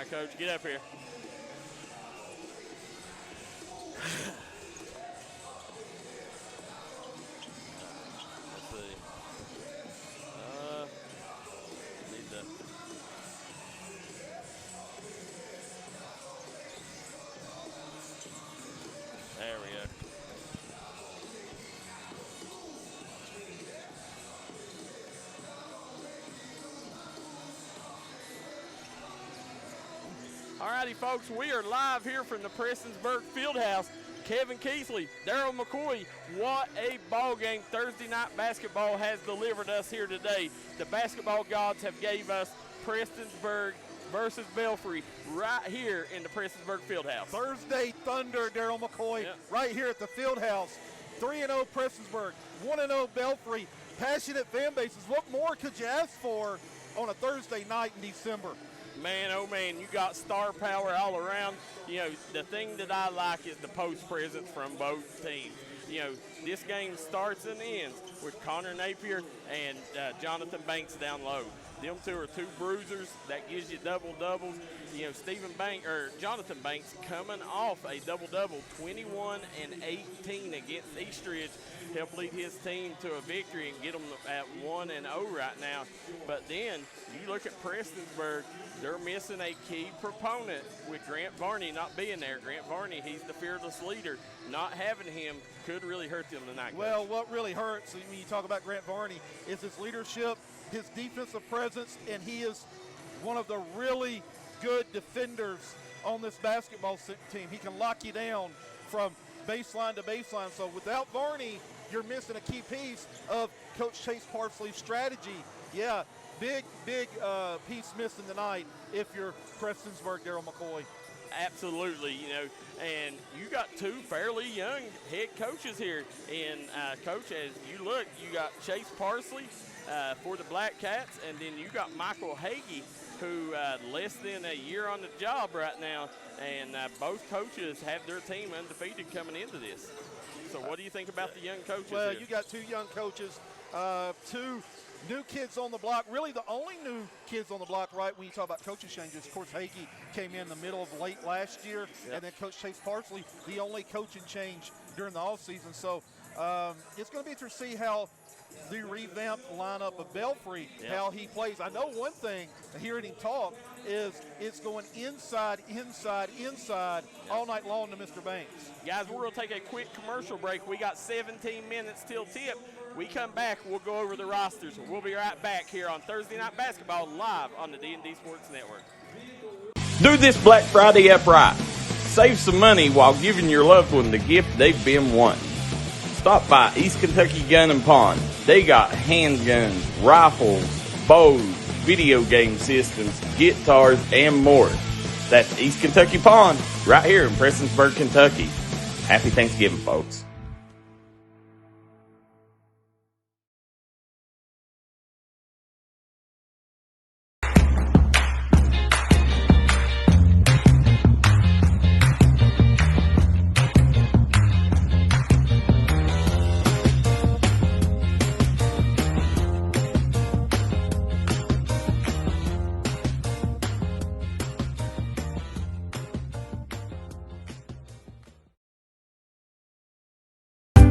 Coach. Get up here. Let's see. Need to. There we go. All righty, folks, we are live here from the Prestonsburg Fieldhouse. Kevin Keithley, Daryl McCoy, what a ball game Thursday night basketball has delivered us here today. The basketball gods have gave us Prestonsburg versus Belfry right here in the Prestonsburg Fieldhouse. Thursday Thunder, Daryl McCoy, Yep. right here at the Fieldhouse. 3-0 Prestonsburg, 1-0 Belfry. Passionate fan bases. What more could you ask for on a Thursday night in December? Man, oh man, you got star power all around. You know, the thing that I like is the post presence from both teams. You know, this game starts and ends with Connor Napier and Jonathan Banks down low. Them two are two bruisers. That gives you double-doubles. You know, Jonathan Banks coming off a double-double, 21 and 18 against Eastridge, helped lead his team to a victory and get them at 1-0 right now. But then you look at Prestonsburg, they're missing a key proponent with Grant Varney not being there. Grant Varney, he's the fearless leader. Not having him could really hurt them tonight. Well, what really hurts when you talk about Grant Varney is his leadership, his defensive presence, and he is one of the really good defenders on this basketball team. He can lock you down from baseline to baseline. So without Varney, you're missing a key piece of Coach Chase Parsley's strategy. Yeah, big piece missing tonight if you're Prestonsburg, Daryl McCoy. Absolutely, you know, and you got two fairly young head coaches here. And, Coach, as you look, you got Chase Parsley for the Black Cats, and then you got Michael Hagee, who less than a year on the job right now, and both coaches have their team undefeated coming into this. So what do you think about the young coaches Well, here? you got two young coaches, two new kids on the block. Really the only new kids on the block, right, when you talk about coaching changes. Of course, Hagee came in the middle of late last year, Yep. and then Coach Chase Parsley, the only coaching change during the offseason. So it's going to be interesting to see how the revamped lineup of Belfry, Yep. how he plays. I know one thing, hearing him talk, is it's going inside all night long to Mr. Banks. Guys, we're going to take a quick commercial break. We got 17 minutes till tip. We come back, we'll go over the rosters. We'll be right back here on Thursday Night Basketball live on the D&D Sports Network. Do this Black Friday upright. Save some money while giving your loved one the gift they've been wanting. Stop by East Kentucky Gun and Pawn. They got handguns, rifles, bows, video game systems, guitars, and more. That's East Kentucky Pawn right here in Prestonsburg, Kentucky. Happy Thanksgiving, folks.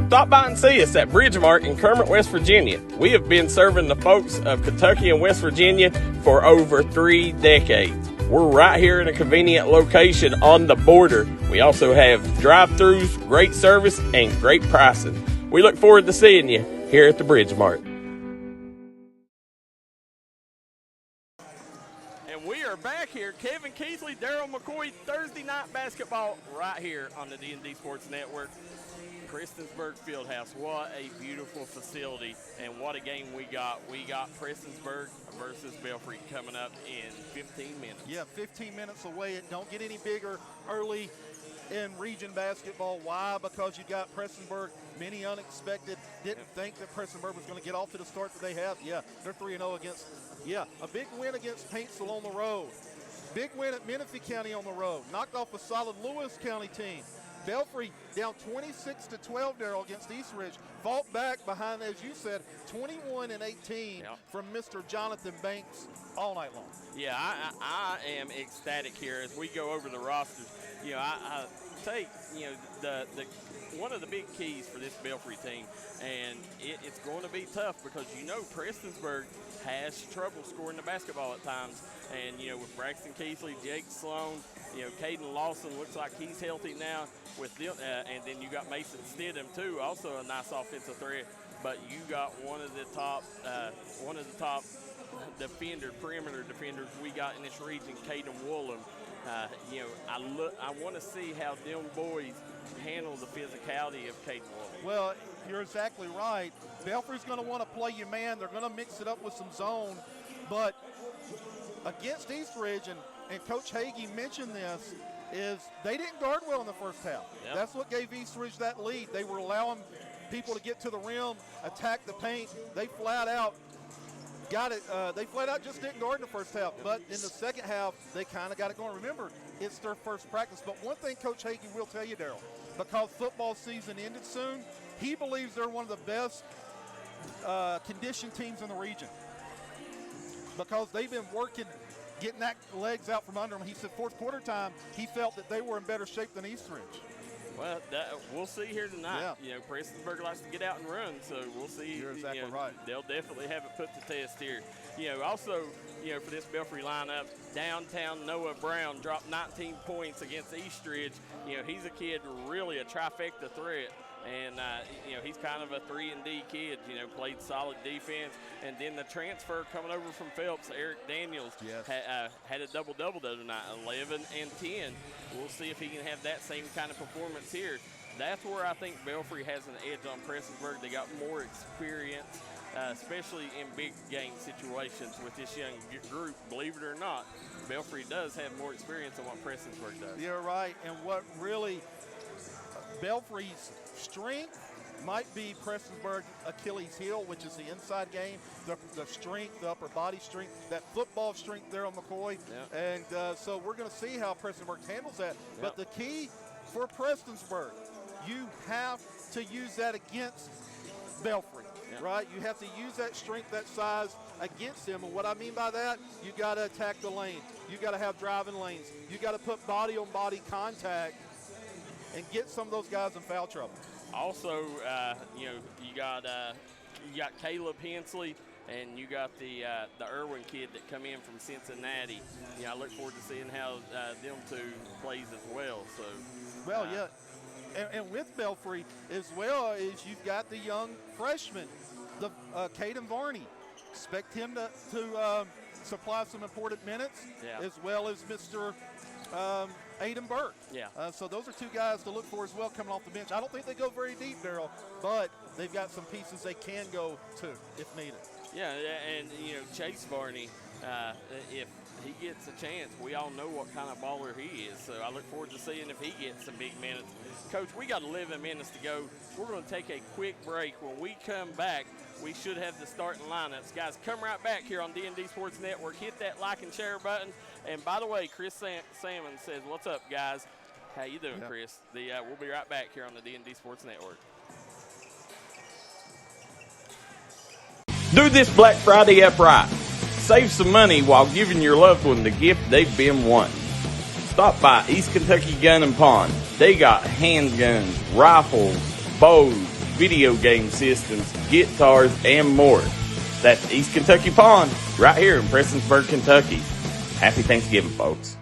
Stop by and see us at Bridgemark in Kermit, West Virginia. We have been serving the folks of Kentucky and West Virginia for over 3 decades. We're right here in a convenient location on the border. We also have drive-thrus, great service, and great pricing. We look forward to seeing you here at the Bridgemark. And we are back here. Kevin Keithley, Daryl McCoy, Thursday Night Basketball right here on the D&D Sports Network. Prestonsburg Fieldhouse, what a beautiful facility, and what a game we got. We got Prestonsburg versus Belfry coming up in 15 minutes. Yeah, 15 minutes away. It don't get any bigger early in region basketball. Why? Because you got Prestonsburg, many unexpected. Didn't think that Prestonsburg was going to get off to the start that they have. Yeah, they're 3-0 against, a big win against Paintsville on the road. Big win at Menifee County on the road. Knocked off a solid Lewis County team. Belfry down 26-12, Darryl, against Eastridge. Fought back behind, as you said, 21 and 18 from Mr. Jonathan Banks all night long. Yeah, I am ecstatic here as we go over the rosters. You know, I take, you know, the one of the big keys for this Belfry team, and it's going to be tough because, you know, Prestonsburg has trouble scoring the basketball at times. And, you know, with Braxton Keesley, Jake Sloan, you know, Caden Lawson looks like he's healthy now with them. And then you got Mason Stidham, too, also a nice offensive threat. But you got one of the top perimeter defenders we got in this region, Caden Woolham. You know, I want to see how them boys handle the physicality of Caden Woolham. Well, you're exactly right. Belfry's going to want to play you man. They're going to mix it up with some zone. But against Eastridge, and Coach Hagee mentioned this, is they didn't guard well in the first half. Yep. That's what gave Eastridge that lead. They were allowing people to get to the rim, attack the paint. They flat out got it. They flat out just didn't guard in the first half. But in the second half, they kind of got it going. Remember, it's their first practice. But one thing Coach Hagee will tell you, Darryl, because football season ended soon, he believes they're one of the best conditioned teams in the region because they've been working, getting that legs out from under them. He said fourth quarter time, he felt that they were in better shape than Eastridge. Well, we'll see here tonight. Yeah. You know, Prestonsburg likes to get out and run, so we'll see. You're exactly right. They'll definitely have it put to test here. You know, also, you know, for this Belfry lineup, downtown Noah Brown dropped 19 points against Eastridge. You know, he's a kid really a trifecta threat. And, you know, he's kind of a 3-and-D kid, you know, played solid defense. And then the transfer coming over from Phelps, Eric Daniels, had a double-double the other night, 11 and 10. We'll see if he can have that same kind of performance here. That's where I think Belfry has an edge on Prestonsburg. They got more experience, especially in big game situations with this young group. Believe it or not, Belfry does have more experience than what Prestonsburg does. You're right. And what really Belfry's strength might be Prestonsburg Achilles heel, which is the inside game, the strength, the upper body strength, that football strength there on McCoy. Yep. And so we're going to see how Prestonsburg handles that. Yep. But the key for Prestonsburg, you have to use that against Belfry, right? You have to use that strength, that size against them. And what I mean by that, you got to attack the lane. You got to have driving lanes. You got to put body on body contact and get some of those guys in foul trouble. Also, you know, you got Caleb Hensley, and you got the Irwin kid that come in from Cincinnati. You know, I look forward to seeing how them two plays as well. So, well, yeah, and with Belfry as well is you've got the young freshman, the Caden Varney. Expect him to supply some important minutes, as well as Mr. Aiden Burke. Yeah. So those are two guys to look for as well coming off the bench. I don't think they go very deep, Darryl, but they've got some pieces they can go to if needed. Yeah, and, you know, Chase Varney, if he gets a chance, we all know what kind of baller he is. So I look forward to seeing if he gets some big minutes. Coach, we got 11 minutes to go. We're going to take a quick break. When we come back, we should have the starting lineups. Guys, come right back here on D&D Sports Network. Hit that like and share button. And by the way, Chris Salmon says, "What's up, guys?" How you doing, Chris? We'll be right back here on the D&D Sports Network. Do this Black Friday upright. Save some money while giving your loved one the gift they've been wanting. Stop by East Kentucky Gun and Pawn. They got handguns, rifles, bows, video game systems, guitars, and more. That's East Kentucky Pawn, right here in Prestonsburg, Kentucky. Happy Thanksgiving, folks.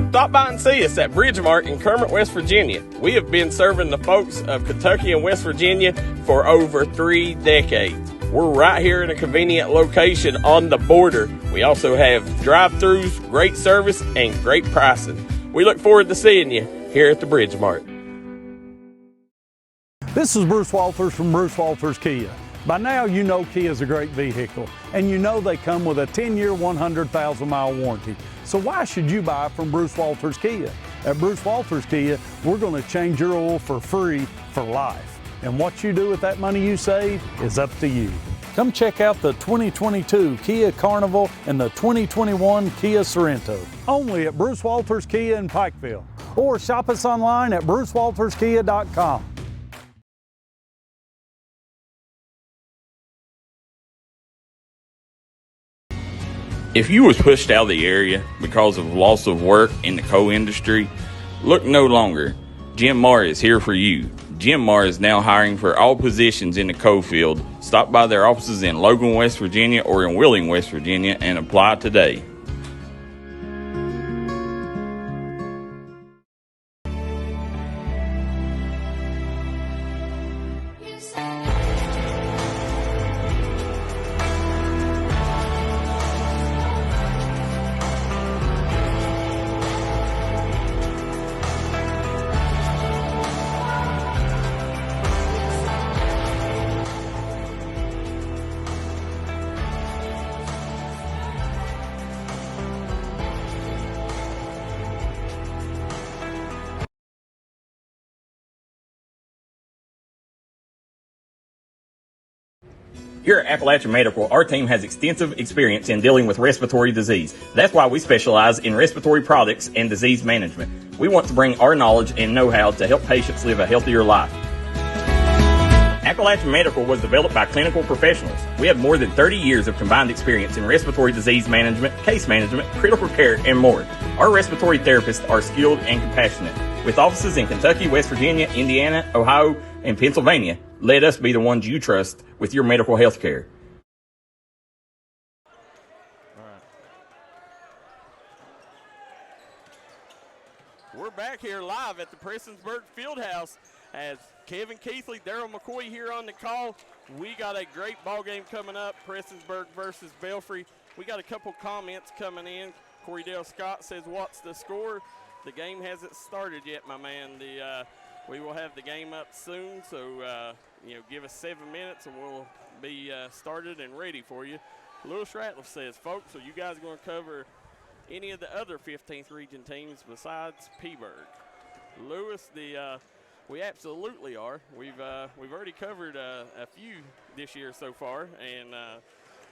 Stop by and see us at Bridgemark in Kermit, West Virginia. We have been serving the folks of Kentucky and West Virginia for over 3 decades. We're right here in a convenient location on the border. We also have drive-thrus, great service, and great pricing. We look forward to seeing you here at the Bridgemark. This is Bruce Walters from Bruce Walters Kia. By now you know Kia is a great vehicle, and you know they come with a 10-year, 100,000-mile warranty. So why should you buy from Bruce Walters Kia? At Bruce Walters Kia, we're going to change your oil for free for life. And what you do with that money you save is up to you. Come check out the 2022 Kia Carnival and the 2021 Kia Sorento. Only at Bruce Walters Kia in Pikeville. Or shop us online at brucewalterskia.com. If you was pushed out of the area because of loss of work in the coal industry, look no longer. Jim Marr is here for you. Jim Marr is now hiring for all positions in the coal field. Stop by their offices in Logan, West Virginia or in Wheeling, West Virginia and apply today. Here at Appalachian Medical, our team has extensive experience in dealing with respiratory disease. That's why we specialize in respiratory products and disease management. We want to bring our knowledge and know-how to help patients live a healthier life. Appalachian Medical was developed by clinical professionals. We have more than 30 years of combined experience in respiratory disease management, case management, critical care, and more. Our respiratory therapists are skilled and compassionate. With offices in Kentucky, West Virginia, Indiana, Ohio, and Pennsylvania, let us be the ones you trust with your medical health care. We're back here live at the Prestonsburg Fieldhouse as Kevin Keithley, Daryl McCoy here on the call. We got a great ball game coming up, Prestonsburg versus Belfry. We got a couple comments coming in. Corey Dale Scott says, what's the score? The game hasn't started yet, my man. We will have the game up soon, so give us 7 minutes and we'll be started and ready for you. Lewis Ratliff says, folks, are you guys going to cover any of the other 15th region teams besides Peaburg? Lewis, we absolutely are. We've already covered a few this year so far, and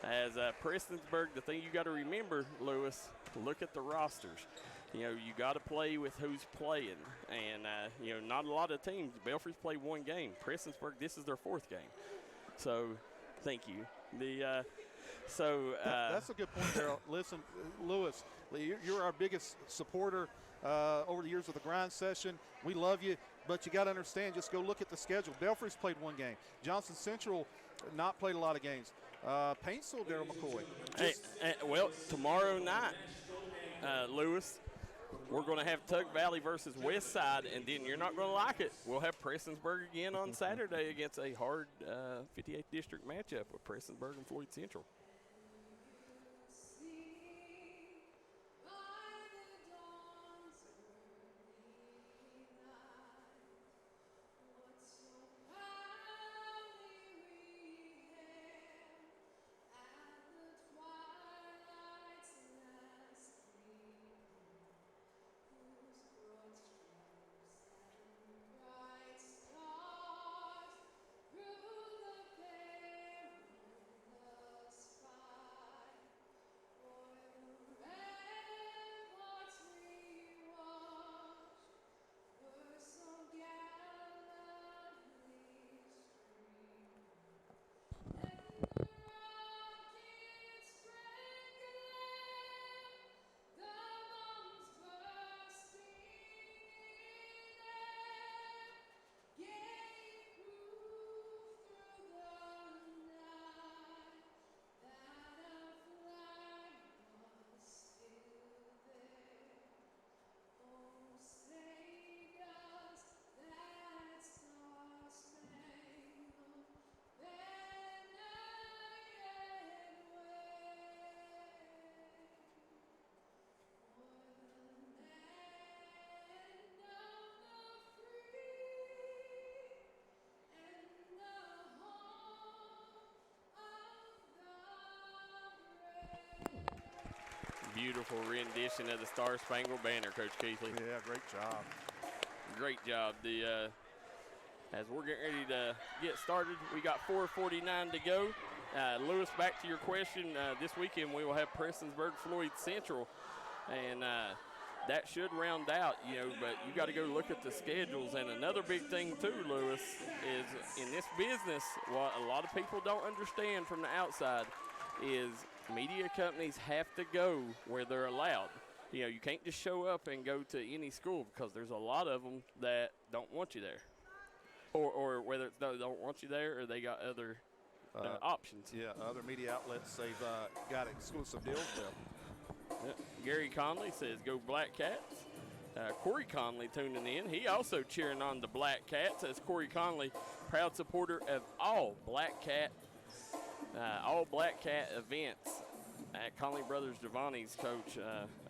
as Prestonsburg, the thing you got to remember, Lewis, look at the rosters. You got to play with who's playing, and not a lot of teams. Belfry's played one game. Prestonsburg, this is their 4th game. So, thank you. That's a good point, Daryl. Listen, Lewis, you're our biggest supporter over the years of the grind session. We love you, but you got to understand. Just go look at the schedule. Belfry's played one game. Johnson Central not played a lot of games. Paintsville, Daryl McCoy. Well, tomorrow night, Lewis, we're going to have Tug Valley versus West Side, and then you're not going to like it. We'll have Prestonsburg again on Saturday against a hard 58th District matchup with Prestonsburg and Floyd Central. Beautiful rendition of the Star Spangled Banner, Coach Keithley. Yeah, great job. Great job. As we're getting ready to get started, we got 4:49 to go. Lewis, back to your question. This weekend we will have Prestonsburg Floyd Central, and that should round out, but you got to go look at the schedules. And another big thing too, Lewis, is in this business, what a lot of people don't understand from the outside is media companies have to go where they're allowed. You can't just show up and go to any school, because there's a lot of them that don't want you there. Or whether it's they don't want you there, or they got other options. Yeah, other media outlets they've got exclusive deals with. Yeah. Gary Conley says, "Go Black Cats." Corey Conley tuning in. He also cheering on the Black Cats, as Corey Conley, proud supporter of all Black Cat events at Conley Brothers Giovanni's. Coach,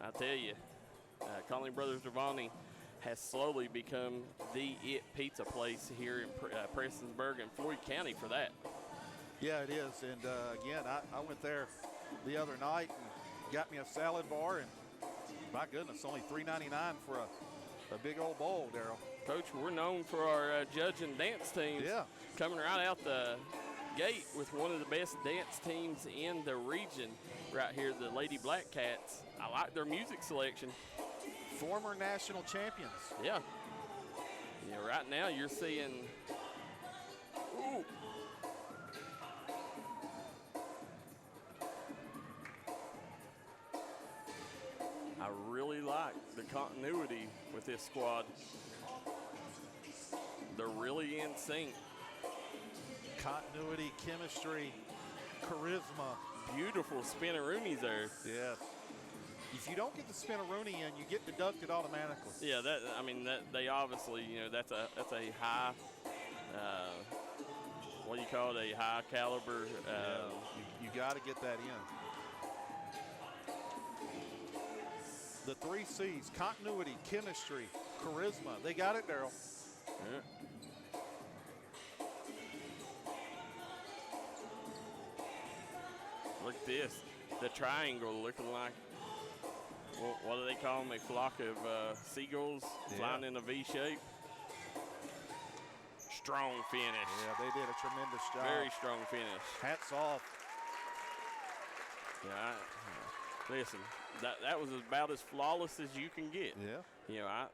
I tell you, Conley Brothers Giovanni has slowly become the it pizza place here in Prestonsburg and Floyd County for that. Yeah, it is. And again, I went there the other night and got me a salad bar, and my goodness, only $3.99 for a big old bowl, Daryl. Coach, we're known for our judge and dance teams. Yeah. Coming right out the gate with one of the best dance teams in the region right here, the Lady Black Cats. I like their music selection. Former national champions. Yeah. Right now you're seeing, ooh. I really like the continuity with this squad. They're really in sync. Continuity, chemistry, charisma. Beautiful spinneroonies there. Yes. If you don't get the spinneroonie in, you get deducted automatically. Yeah, they obviously, that's a high, what do you call it, a high caliber. You got to get that in. The 3 C's: continuity, chemistry, charisma. They got it, Daryl. Yeah. Look at this, the triangle looking like, what do they call them? A flock of seagulls flying in a V shape. Strong finish. Yeah, they did a tremendous job. Very strong finish. Hats off. Yeah, listen, that was about as flawless as you can get. Yeah.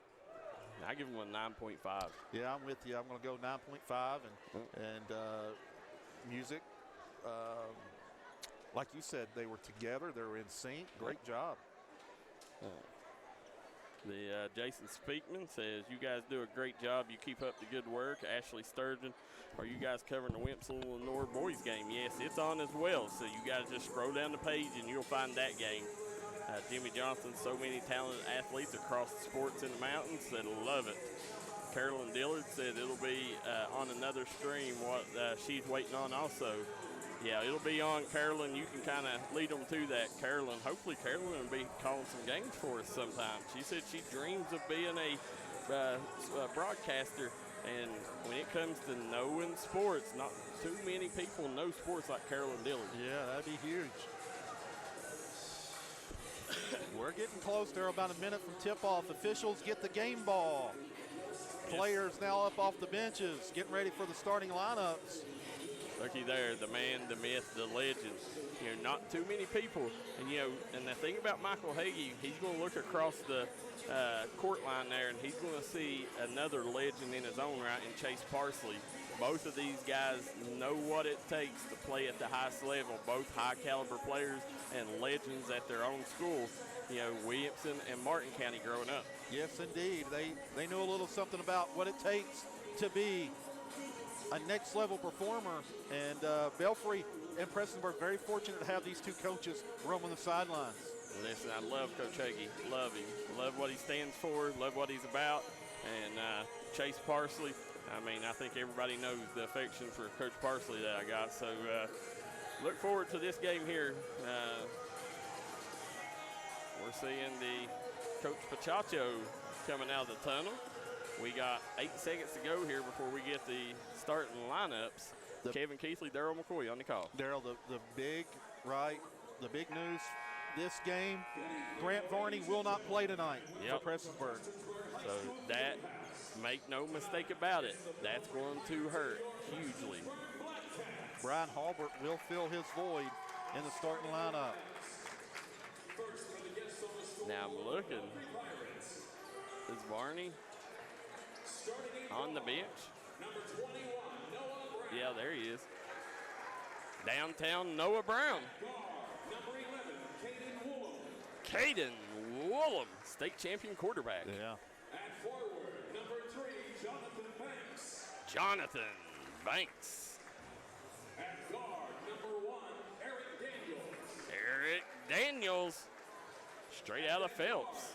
I give them a 9.5. Yeah, I'm with you. I'm going to go 9.5 and music. Like you said, they were together. They were in sync. Great job. Jason Speakman says, "You guys do a great job. You keep up the good work." Ashley Sturgeon, "Are you guys covering the Wimpsville Lenore boys game?" Yes, it's on as well. So you guys just scroll down the page and you'll find that game. Jimmy Johnson, "So many talented athletes across the sports in the mountains that love it." Carolyn Dillard said it'll be on another stream what she's waiting on also. Yeah, it'll be on, Carolyn. You can kind of lead them to that, Carolyn. Hopefully Carolyn will be calling some games for us sometime. She said she dreams of being a broadcaster, and when it comes to knowing sports, not too many people know sports like Carolyn Dillard. Yeah, that'd be huge. We're getting close there, about a minute from tip-off. Officials get the game ball. Players now up off the benches, getting ready for the starting lineups. Looky there, the man, the myth, the legend. Not too many people. And, and the thing about Michael Hagee, he's going to look across the court line there, and he's going to see another legend in his own right in Chase Parsley. Both of these guys know what it takes to play at the highest level, both high-caliber players and legends at their own school. Williamson and Martin County growing up. Yes, indeed. They know a little something about what it takes to be a next-level performer. And Belfry and Prestonsburg very fortunate to have these two coaches roaming the sidelines. Listen, I love Coach Hagee. Love him. Love what he stands for. Love what he's about. And Chase Parsley, I think everybody knows the affection for Coach Parsley that I got. So look forward to this game here. We're seeing the Coach Pachacho coming out of the tunnel. We got 8 seconds to go here before we get the starting lineups. Kevin Keithley, Daryl McCoy on the call. Daryl, the big news this game. Grant Varney will not play tonight Yep. for Prestonsburg. So that, make no mistake about it, that's going to hurt hugely. Brian Halbert will fill his void in the starting lineup. Now I'm looking. Is Varney on the bench? Yeah, there he is. Downtown Noah Brown. Caden Woolham, state champion quarterback. Yeah. Jonathan Banks. Eric Daniels, straight out of Phelps.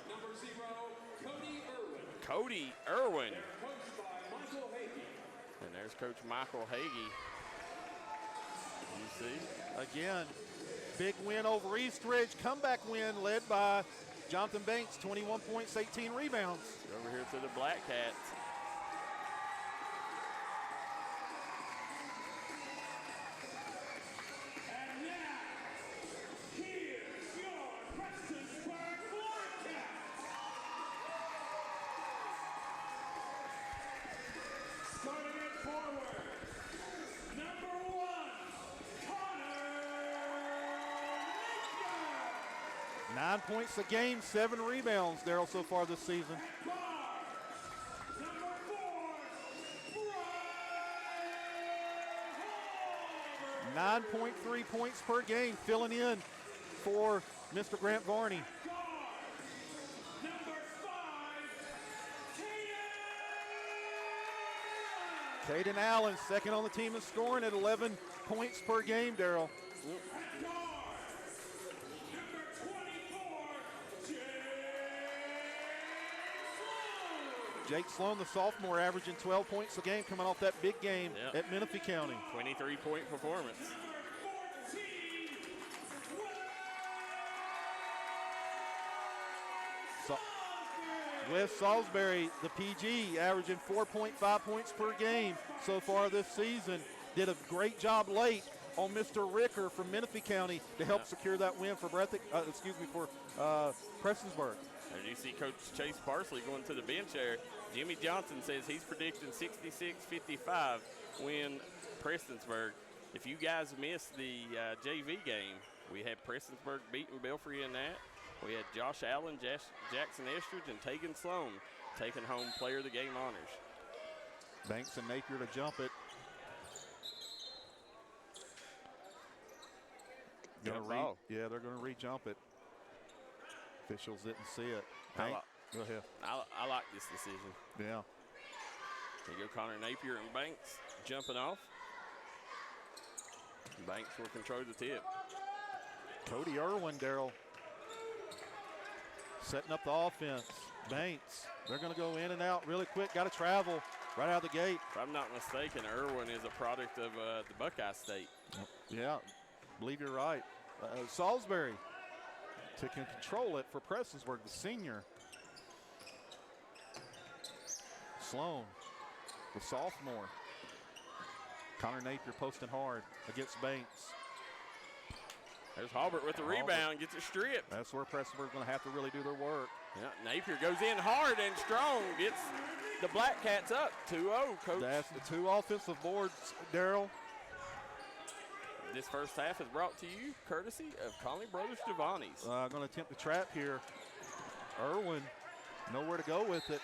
Cody Irwin. And there's Coach Michael Hagee. You see? Again, big win over Eastridge. Comeback win led by Jonathan Banks, 21 points, 18 rebounds. Over here to the Black Cats. Starting at forward, number 1, Connor Napier. 9 points a game, 7 rebounds, Daryl, so far this season. Guard, number 4, Brian Hall. 9.3 points per game, filling in for Mr. Grant Varney. Guard, number 5, Caden Allen, second on the team in scoring at 11 points per game, Daryl. At guard, number 24, Jake Sloan, the sophomore, averaging 12 points a game, coming off that big game Yep. at Menifee County. 23-point performance. number 14, Wes Salisbury, the PG, averaging 4.5 points per game so far this season. Did a great job late on Mr. Ricker from Menifee County to help secure that win for Prestonsburg. And you see Coach Chase Parsley going to the bench there. Jimmy Johnson says he's predicting 66-55 win Prestonsburg. If you guys missed the JV game, we had Prestonsburg beating Belfry in that. We had Josh Allen, Jackson Estridge, and Tegan Sloan taking home player of the game honors. Banks and Napier to jump it. Jump ball. Yeah, they're going to re-jump it. Officials didn't see it. I Go ahead. I like this decision. Yeah. There you go, Connor Napier and Banks jumping off. Banks will control the tip. Cody Irwin, Daryl, setting up the offense. Banks, they're going to go in and out really quick. Got to travel right out of the gate. If I'm not mistaken, Irwin is a product of the Buckeye State. Yeah, believe you're right. Salisbury to control it for Prestonsburg, the senior. Sloan, the sophomore. Connor Napier posting hard against Banks. There's Halbert with the rebound, gets it stripped. That's where Prestonsburg's going to have to really do their work. Yeah, Napier goes in hard and strong, gets the Black Cats up 2-0, Coach. That's the 2 offensive boards, Daryl. This first half is brought to you courtesy of Conley Brothers Giovanni's. Going to attempt the trap here. Irwin, nowhere to go with it.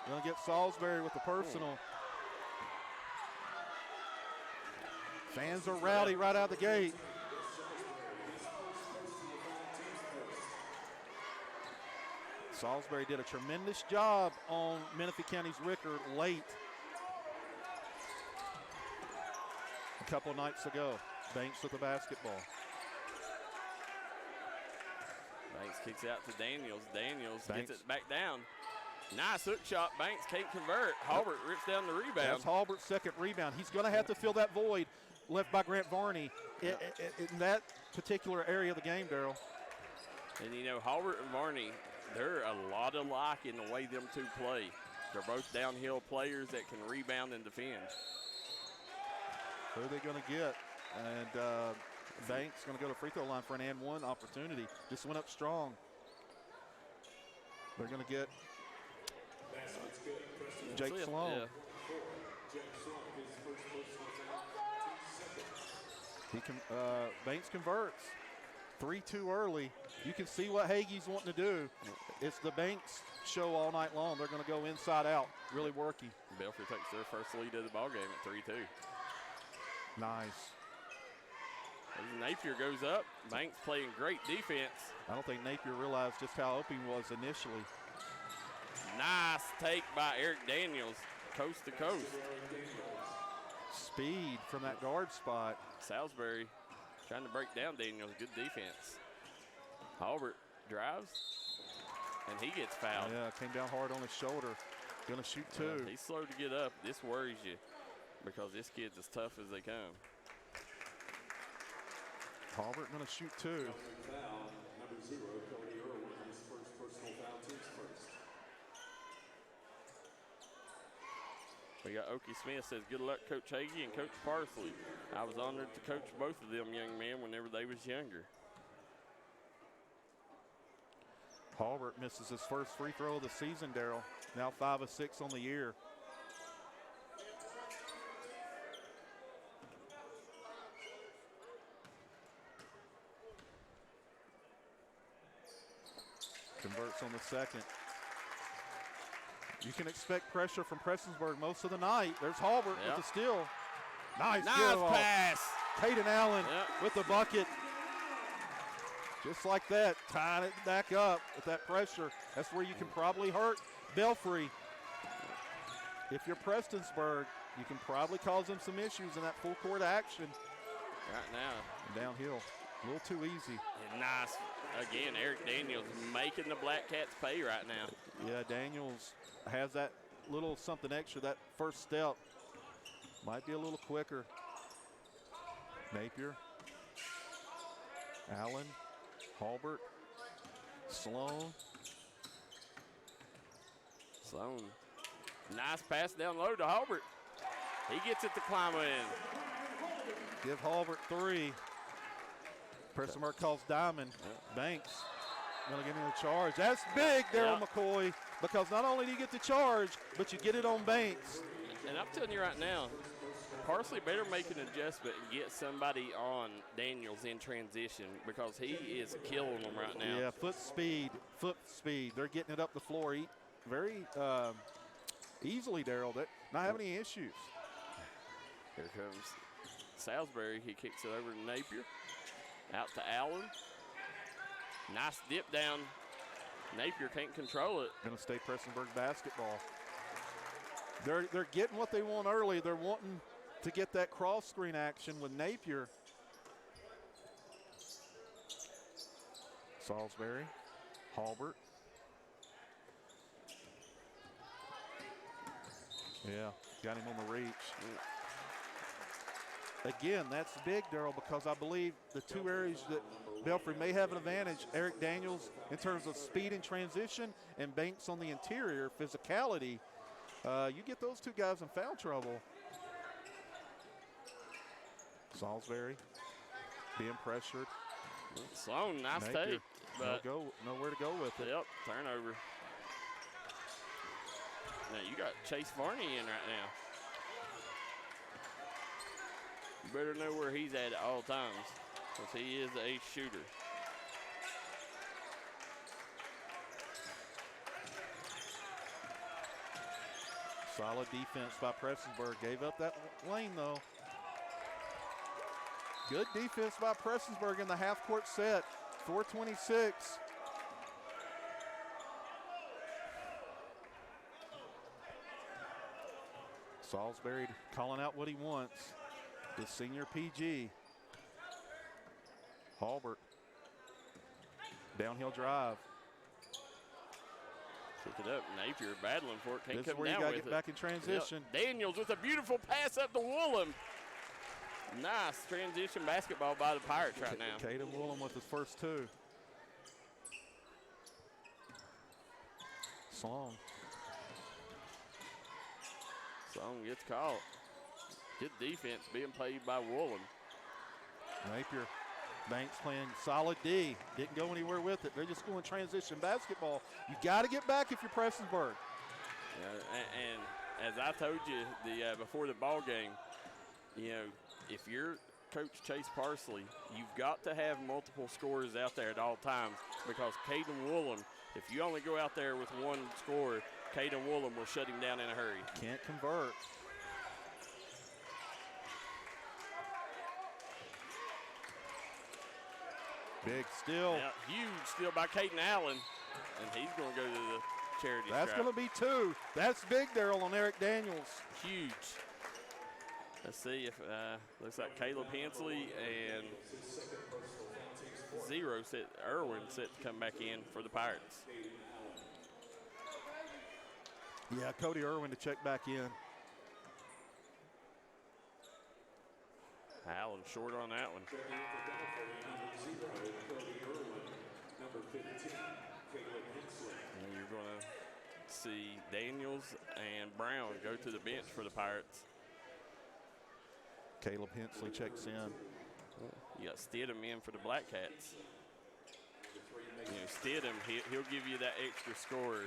Going to get Salisbury with the personal. Fans are rowdy right out the gate. Salisbury did a tremendous job on Menifee County's Ricker late a couple of nights ago. Banks with the basketball. Banks kicks out to Daniels. Daniels gets it back down. Nice hook shot. Banks can't convert. Halbert rips down the rebound. That's Halbert's second rebound. He's going to have to fill that void left by Grant Varney in that particular area of the game, Daryl. And, you know, Halbert and Varney, they're a lot alike in the way them two play. They're both downhill players that can rebound and defend. Who are they going to get? And Banks going to go to free throw line for an and one opportunity. Just went up strong. They're going to get Jake Sloan. Yeah. He can, Banks converts. 3-2 early. You can see what Hagee's wanting to do. It's the Banks show all night long. They're going to go inside out, really working. Belfry takes their first lead of the ball game at 3-2. Nice. As Napier goes up, Banks playing great defense. I don't think Napier realized just how open he was initially. Nice take by Eric Daniels, coast to coast. Speed from that guard spot. Salisbury trying to break down Daniels. Good defense. Halbert drives, and he gets fouled. Yeah, came down hard on his shoulder. Gonna shoot two. He's slow to get up. This worries you because this kid's as tough as they come. Halbert gonna shoot two. We got Okie Smith says, good luck, Coach Hagee and Coach Parsley. I was honored to coach both of them young men whenever they was younger. Halbert misses his first free throw of the season, Darryl. Now 5 of 6 on the year. Converts on the second. You can expect pressure from Prestonsburg most of the night. There's Halbert with the steal. Nice give off. Pass. Caden Allen with the bucket. Just like that, tying it back up with that pressure. That's where you can probably hurt Belfry. If you're Prestonsburg, you can probably cause them some issues in that full court action. Right now. Downhill, a little too easy. And nice. Again, Eric Daniels making the Black Cats pay right now. Yeah, Daniels has that little something extra. That first step might be a little quicker. Napier, Allen, Halbert, Sloan. Sloan, nice pass down low to Halbert. He gets it to climb in. Give Halbert 3. Prestonsburg calls diamond. Banks gonna get in the charge. That's big, Darryl McCoy, because not only do you get the charge, but you get it on Banks. And I'm telling you right now, Parsley better make an adjustment and get somebody on Daniels in transition because he is killing them right now. Yeah, foot speed. They're getting it up the floor very easily, Darryl. They're not having any issues. Here comes Salisbury. He kicks it over to Napier. Out to Allen. Nice dip down. Napier can't control it. Gonna stay Prestonsburg basketball. They're getting what they want early. They're wanting to get that cross screen action with Napier. Salisbury, Halbert. Yeah, got him on the reach. Again, that's big, Darryl, because I believe the two areas that Belfry may have an advantage, Eric Daniels in terms of speed and transition, and Banks on the interior, physicality. You get those two guys in foul trouble. Salisbury being pressured. Sloan, nice Napier, take. But nowhere to go with it. Yep, turnover. Now you got Chase Varney in right now. You better know where he's at all times, because he is a shooter. Solid defense by Prestonsburg. Gave up that lane, though. Good defense by Prestonsburg in the half-court set. 4:26. Salisbury calling out what he wants. His senior PG. Halbert. Downhill drive. Pick it up. Napier battling for it. Can't This is come where you down got to with get it. back in transition. Yep. Daniels with a beautiful pass up to Woolham. Nice transition basketball by the Pirates right now. Caden Woolham with his first two. Sloan. Sloan gets caught. Good defense being played by Woolham. Napier, Banks playing solid D. Didn't go anywhere with it. They're just going transition basketball. You got to get back if you're Prestonsburg. Yeah, and as I told you before the ball game, you know, if you're Coach Chase Parsley, you've got to have multiple scorers out there at all times, because Caden Woolham, if you only go out there with one scorer, Caden Woolham will shut him down in a hurry. Can't convert. Big steal. Yeah, huge steal by Caden Allen, and he's going to go to the charity That's stripe. going to be 2. That's big, Daryl, on Eric Daniels. Huge. Let's see if looks like Caleb Hensley and Irwin set to come back in for the Pirates. Yeah, Cody Irwin to check back in. Allen short on that one. And you're going to see Daniels and Brown go to the bench for the Pirates. Caleb Hensley checks in. You got Stidham in for the Black Cats. You know, Stidham, he'll give you that extra score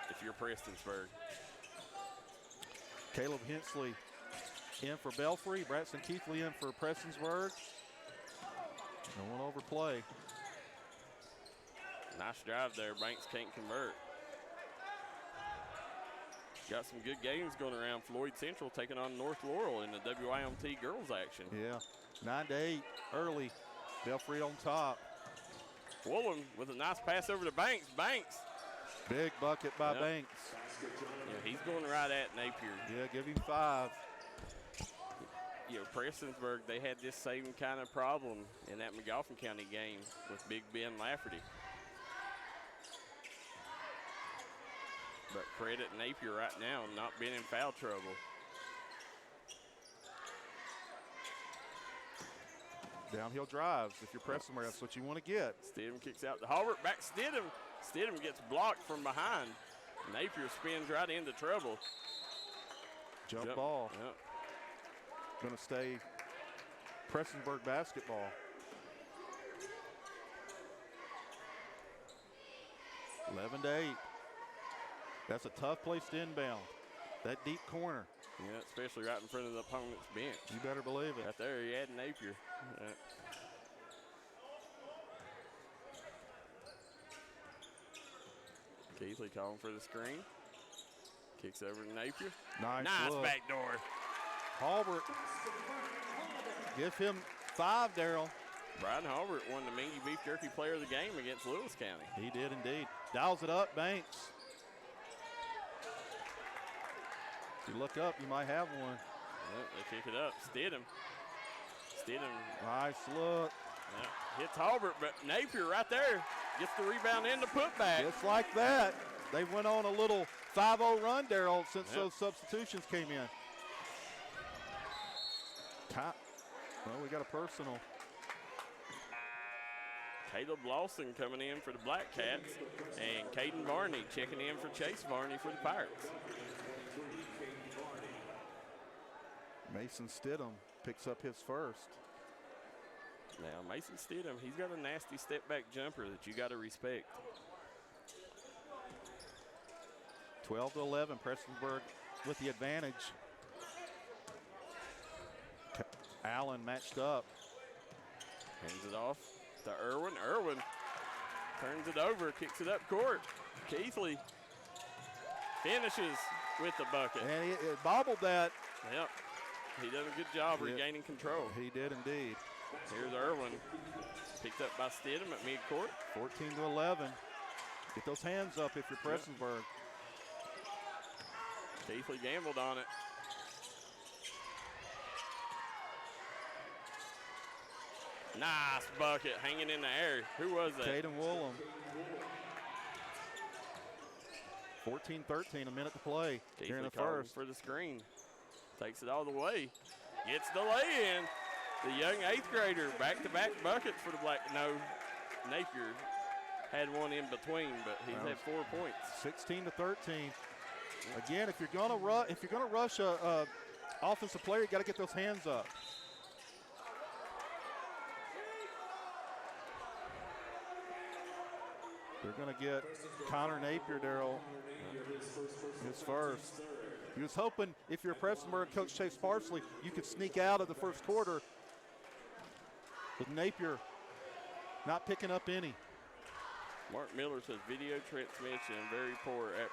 if you're Prestonsburg. Caleb Hensley in for Belfry. Braxton Keithley in for Prestonsburg. No one overplay. Nice drive there. Banks can't convert. Got some good games going around. Floyd Central taking on North Laurel in the WIMT girls action. Yeah, 9-8 early. Belfry on top. Woolham with a nice pass over to Banks. Banks. Big bucket by Banks. Yeah, he's going right at Napier. Yeah, give him 5. You know, Prestonsburg, they had this same kind of problem in that McGoffin County game with Big Ben Lafferty. But credit Napier right now not being in foul trouble. Downhill drives. If you're Prestonsburg, that's what you want to get. Stidham kicks out to Halbert. Back Stidham. Stidham gets blocked from behind. Napier spins right into trouble. Jump ball. Yep. Going to stay Prestonsburg basketball. 11-8. That's a tough place to inbound. That deep corner. Yeah, especially right in front of the opponent's bench. You better believe it. Right there, he had Napier. Keithley calling for the screen. Kicks over to Napier. Nice look. Back door. Halbert. Give him 5, Daryl. Bryden Halbert won the Mingy Beef Jerky Player of the Game against Lewis County. He did indeed. Dials it up, Banks. If you look up, you might have one. Yep, they kick it up. Stidham. Nice look. Yep, hits Halbert, but Napier right there gets the rebound and the putback. Just like that. They went on a little 5-0 run, Daryl, since those substitutions came in. Well, we got a personal. Caleb Lawson coming in for the Black Cats, and Caden Varney checking in for Chase Varney for the Pirates. Mason Stidham picks up his first. Now, Mason Stidham, he's got a nasty step-back jumper that you got to respect. 12-11, Prestonsburg with the advantage. Allen matched up. Hands it off to Irwin. Irwin turns it over, kicks it up court. Keithley finishes with the bucket. And it bobbled that. Yep. He did a good job regaining control. He did indeed. Here's Irwin. Picked up by Stidham at midcourt. 14-11. Get those hands up if you're Prestonsburg. Keithley gambled on it. Nice bucket hanging in the air. Who was that? Caden Woolham. 14-13, a minute to play here in the first. For the screen. Takes it all the way. Gets the lay-in. The young 8th grader, back-to-back buckets for the Black. No, Napier had one in between, but he's had 4 points. 16-13. Again, if you're gonna rush a offensive player, you got to get those hands up. They're going to get Connor Napier, Darrell, his first. He was hoping, if you're Prestonsburg coach Chase Parsley, you could sneak out of the first quarter. With Napier not picking up any. Mark Miller says video transmission very poor at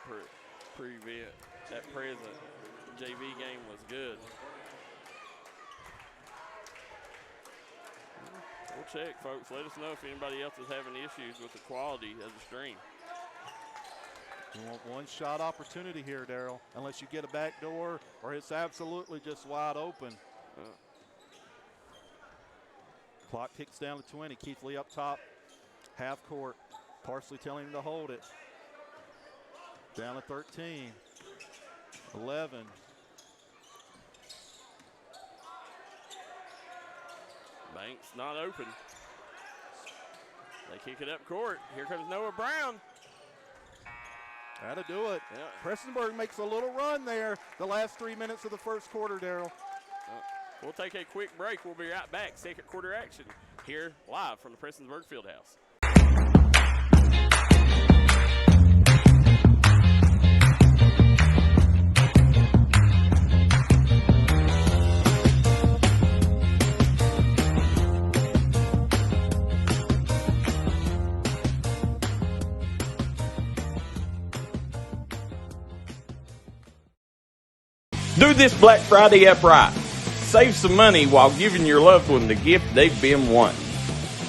prevent. That present JV game was good. We'll check, folks. Let us know if anybody else is having issues with the quality of the stream. You want one shot opportunity here, Darrell, unless you get a back door or it's absolutely just wide open. Clock ticks down to 20. Keith Lee up top, half court. Parsley telling him to hold it. Down to 13, 11. Banks not open. They kick it up court. Here comes Noah Brown. That'll do it. Yeah. Prestonsburg makes a little run there the last 3 minutes of the first quarter, Darrell. We'll take a quick break. We'll be right back. Second quarter action here live from the Prestonsburg Fieldhouse. Do this Black Friday upright. Save some money while giving your loved one the gift they've been wanting.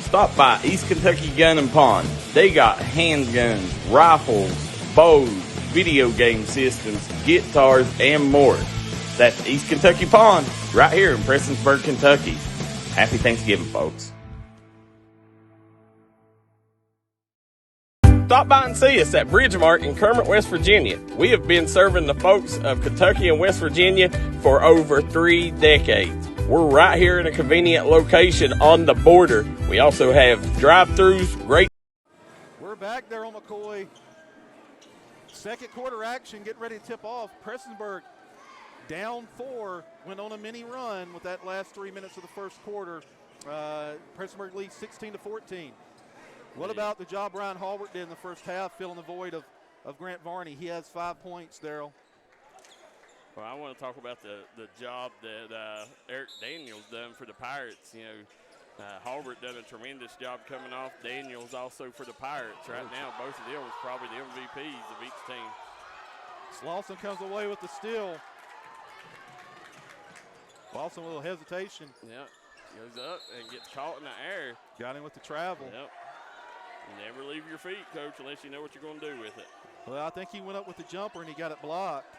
Stop by East Kentucky Gun and Pawn. They got handguns, rifles, bows, video game systems, guitars, and more. That's East Kentucky Pawn, right here in Prestonsburg, Kentucky. Happy Thanksgiving, folks. Stop by and see us at Bridgemark in Kermit, West Virginia. We have been serving the folks of Kentucky and West Virginia for over 3 decades. We're right here in a convenient location on the border. We also have drive-thrus, great. We're back there on McCoy. Second quarter action, getting ready to tip off. Prestonsburg down 4, went on a mini run with that last 3 minutes of the first quarter. Prestonsburg leads 16-14. What about the job Ryan Hallward did in the first half, filling the void of Grant Varney? He has 5 points, Darrell. Well, I want to talk about the job that Eric Daniels done for the Pirates. You know, Hallward done a tremendous job coming off. Daniels also for the Pirates. Right now, both of them is probably the MVPs of each team. Slauson comes away with the steal. Slauson with a little hesitation. Yep, goes up and gets caught in the air. Got him with the travel. Yep. Never leave your feet, Coach, unless you know what you're going to do with it. Well, I think he went up with the jumper and he got it blocked.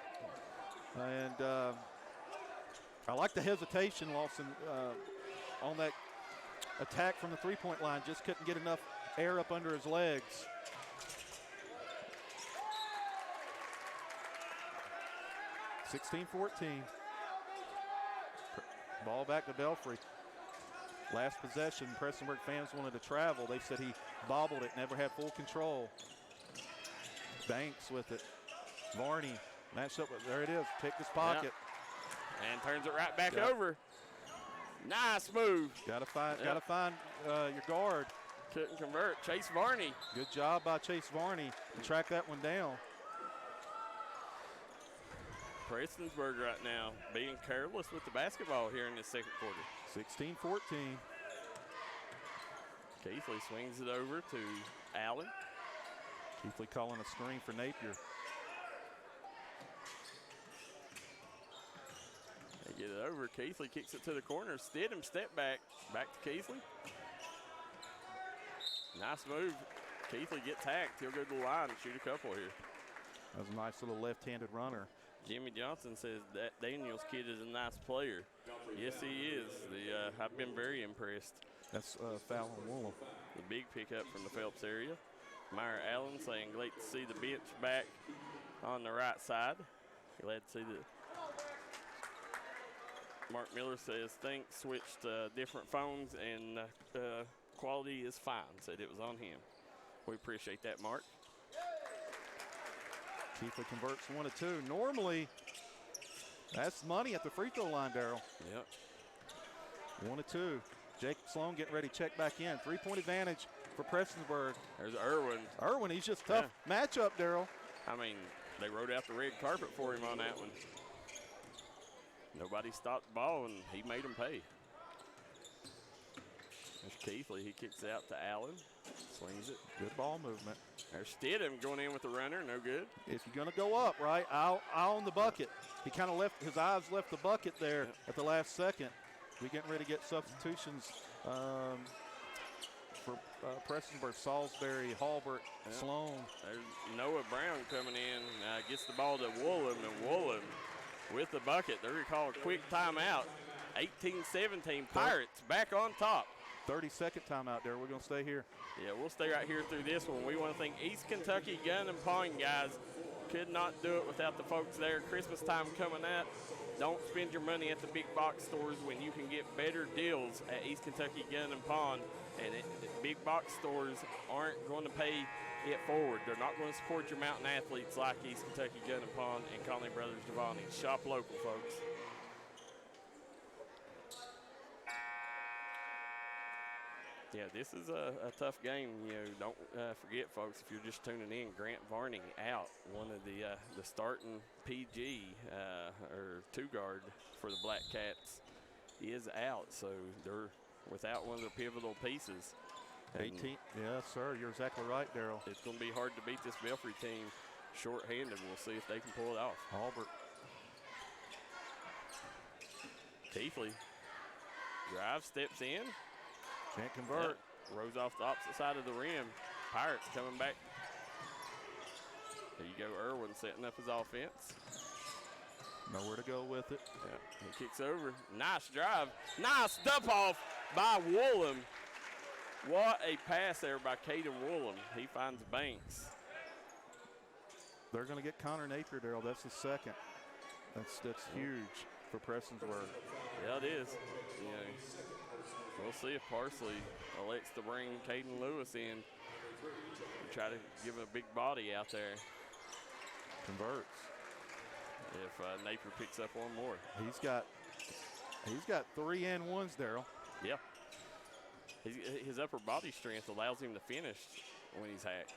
And I like the hesitation, Lawson, on that attack from the three-point line. Just couldn't get enough air up under his legs. (16-14). Ball back to Belfry. Last possession, Prestonsburg fans wanted to travel. They said he bobbled it, never had full control. Banks with it. Varney matched up with, there it is, picked his pocket. Yep. And turns it right back over. Nice move. Gotta find your guard. Couldn't convert. Chase Varney. Good job by Chase Varney to track that one down. Prestonsburg right now being careless with the basketball here in the second quarter. 16-14. Keithley swings it over to Allen. Keithley calling a screen for Napier. They get it over. Keithley kicks it to the corner. Stidham step back to Keithley. Nice move. Keithley gets hacked. He'll go to the line and shoot a couple here. That was a nice little left-handed runner. Jimmy Johnson says that Daniels kid is a nice player. Yes, he is. I've been very impressed. That's Fallon Woolham. The big pickup from the Phelps area. Meyer Allen saying glad to see the bench back on the right side. Glad to see the. Mark Miller says think switched different phones and quality is fine. Said it was on him. We appreciate that, Mark. Keithley converts 1 of 2. Normally, that's money at the free throw line, Darrell. Yep. 1 of 2. Jacob Sloan getting ready to check back in. 3-point advantage for Prestonsburg. There's Irwin. Irwin, he's just tough matchup, Daryl. I mean, they rode out the red carpet for him on that one. Nobody stopped the ball, and he made them pay. There's Keithley. He kicks it out to Allen. Swings it. Good ball movement. There's Stidham going in with the runner. No good. If you're going to go up, right, eye on the bucket. He kind of left, his eyes left the bucket there at the last second. We're getting ready to get substitutions for Prestonsburg, Salisbury, Halbert, Sloan. There's Noah Brown coming in, gets the ball to Woolham, and Woolham with the bucket. They recall a quick timeout. 18-17, Pirates back on top. 30-second timeout there. We're going to stay here. Yeah, we'll stay right here through this one. We want to thank East Kentucky Gun and Pawn, guys. Could not do it without the folks there. Christmas time coming up. Don't spend your money at the big box stores when you can get better deals at East Kentucky Gun and Pawn. And big box stores aren't going to pay it forward. They're not going to support your mountain athletes like East Kentucky Gun and Pawn and Conley Brothers Devani. Shop local, folks. Yeah, this is a tough game. You know, don't forget, folks, if you're just tuning in, Grant Varney out, one of the starting PG or two-guard for the Black Cats is out. So they're without one of their pivotal pieces. 18. Yes, sir. You're exactly right, Daryl. It's going to be hard to beat this Belfry team short-handed. We'll see if they can pull it off. Halbert. Keithley drives, steps in. Can't convert. Rose off the opposite side of the rim. Pirates coming back. There you go, Irwin setting up his offense. Nowhere to go with it. Yeah, he kicks over. Nice drive. Nice dump off by Woolham. What a pass there by Caden Woolham. He finds Banks. They're going to get Connor Napier, Daryl. That's the second. That's huge for Prestonsburg. Yeah, it is. You know, we'll see if Parsley elects to bring Caden Lewis in and try to give him a big body out there. Converts. If Napier picks up one more. He's got 3 and 1s, Daryl. Yeah. His upper body strength allows him to finish when he's hacked.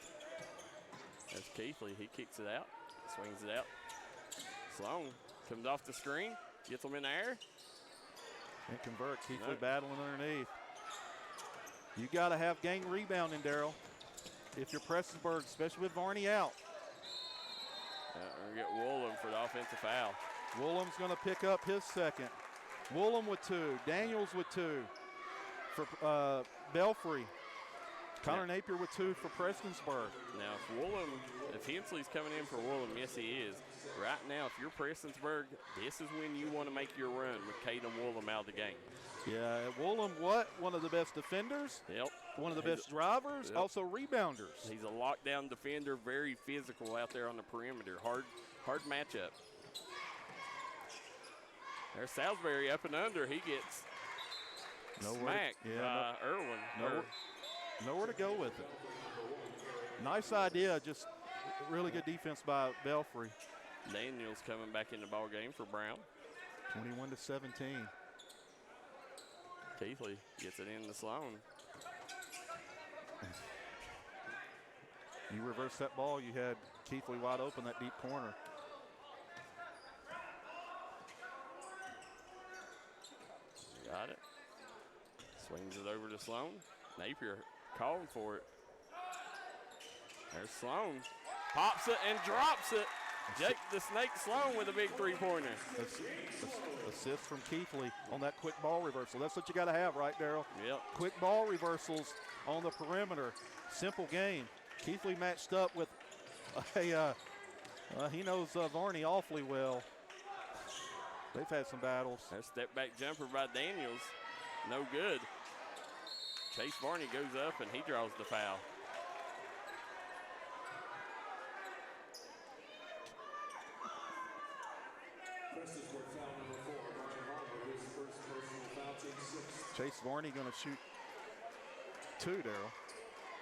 There's Keithley. He kicks it out, swings it out. Sloan comes off the screen, gets him in the air. Can't convert. Keithley battling underneath. You got to have gang rebounding, Daryl. If you're Prestonsburg, especially with Varney out. We get Woolham for the offensive foul. Woolham's going to pick up his second. Woolham with 2. Daniels with 2 for Belfry. Connor Napier with 2 for Prestonsburg. Now, if Hensley's coming in for Woolham, yes, he is. Right now, if you're Prestonsburg, this is when you want to make your run with Caden Woolham out of the game. Yeah, Woolham, one of the best defenders. Yep. One of the best drivers, also rebounders. He's a lockdown defender, very physical out there on the perimeter. Hard matchup. There's Salisbury up and under. He gets smacked by Irwin. Nowhere to go with it. Nice idea, just really good defense by Belfry. Daniels coming back in the ball game for Brown. 21-17. Keithley gets it in to Sloan. You reverse that ball, you had Keithley wide open, that deep corner. Got it. Swings it over to Sloan. Napier calling for it. There's Sloan. Pops it and drops it. Jake the Snake Sloan with a big three-pointer. Assist from Keithley on that quick ball reversal. That's what you got to have, right, Daryl? Yep. Quick ball reversals on the perimeter. Simple game. Keithley matched up with he knows Varney awfully well. They've had some battles. That step-back jumper by Daniels. No good. Chase Varney goes up and he draws the foul. Prestonsburg foul number 4. Brian Harper, his first personal foul, team 6. Chase Varney going to shoot 2, Daryl.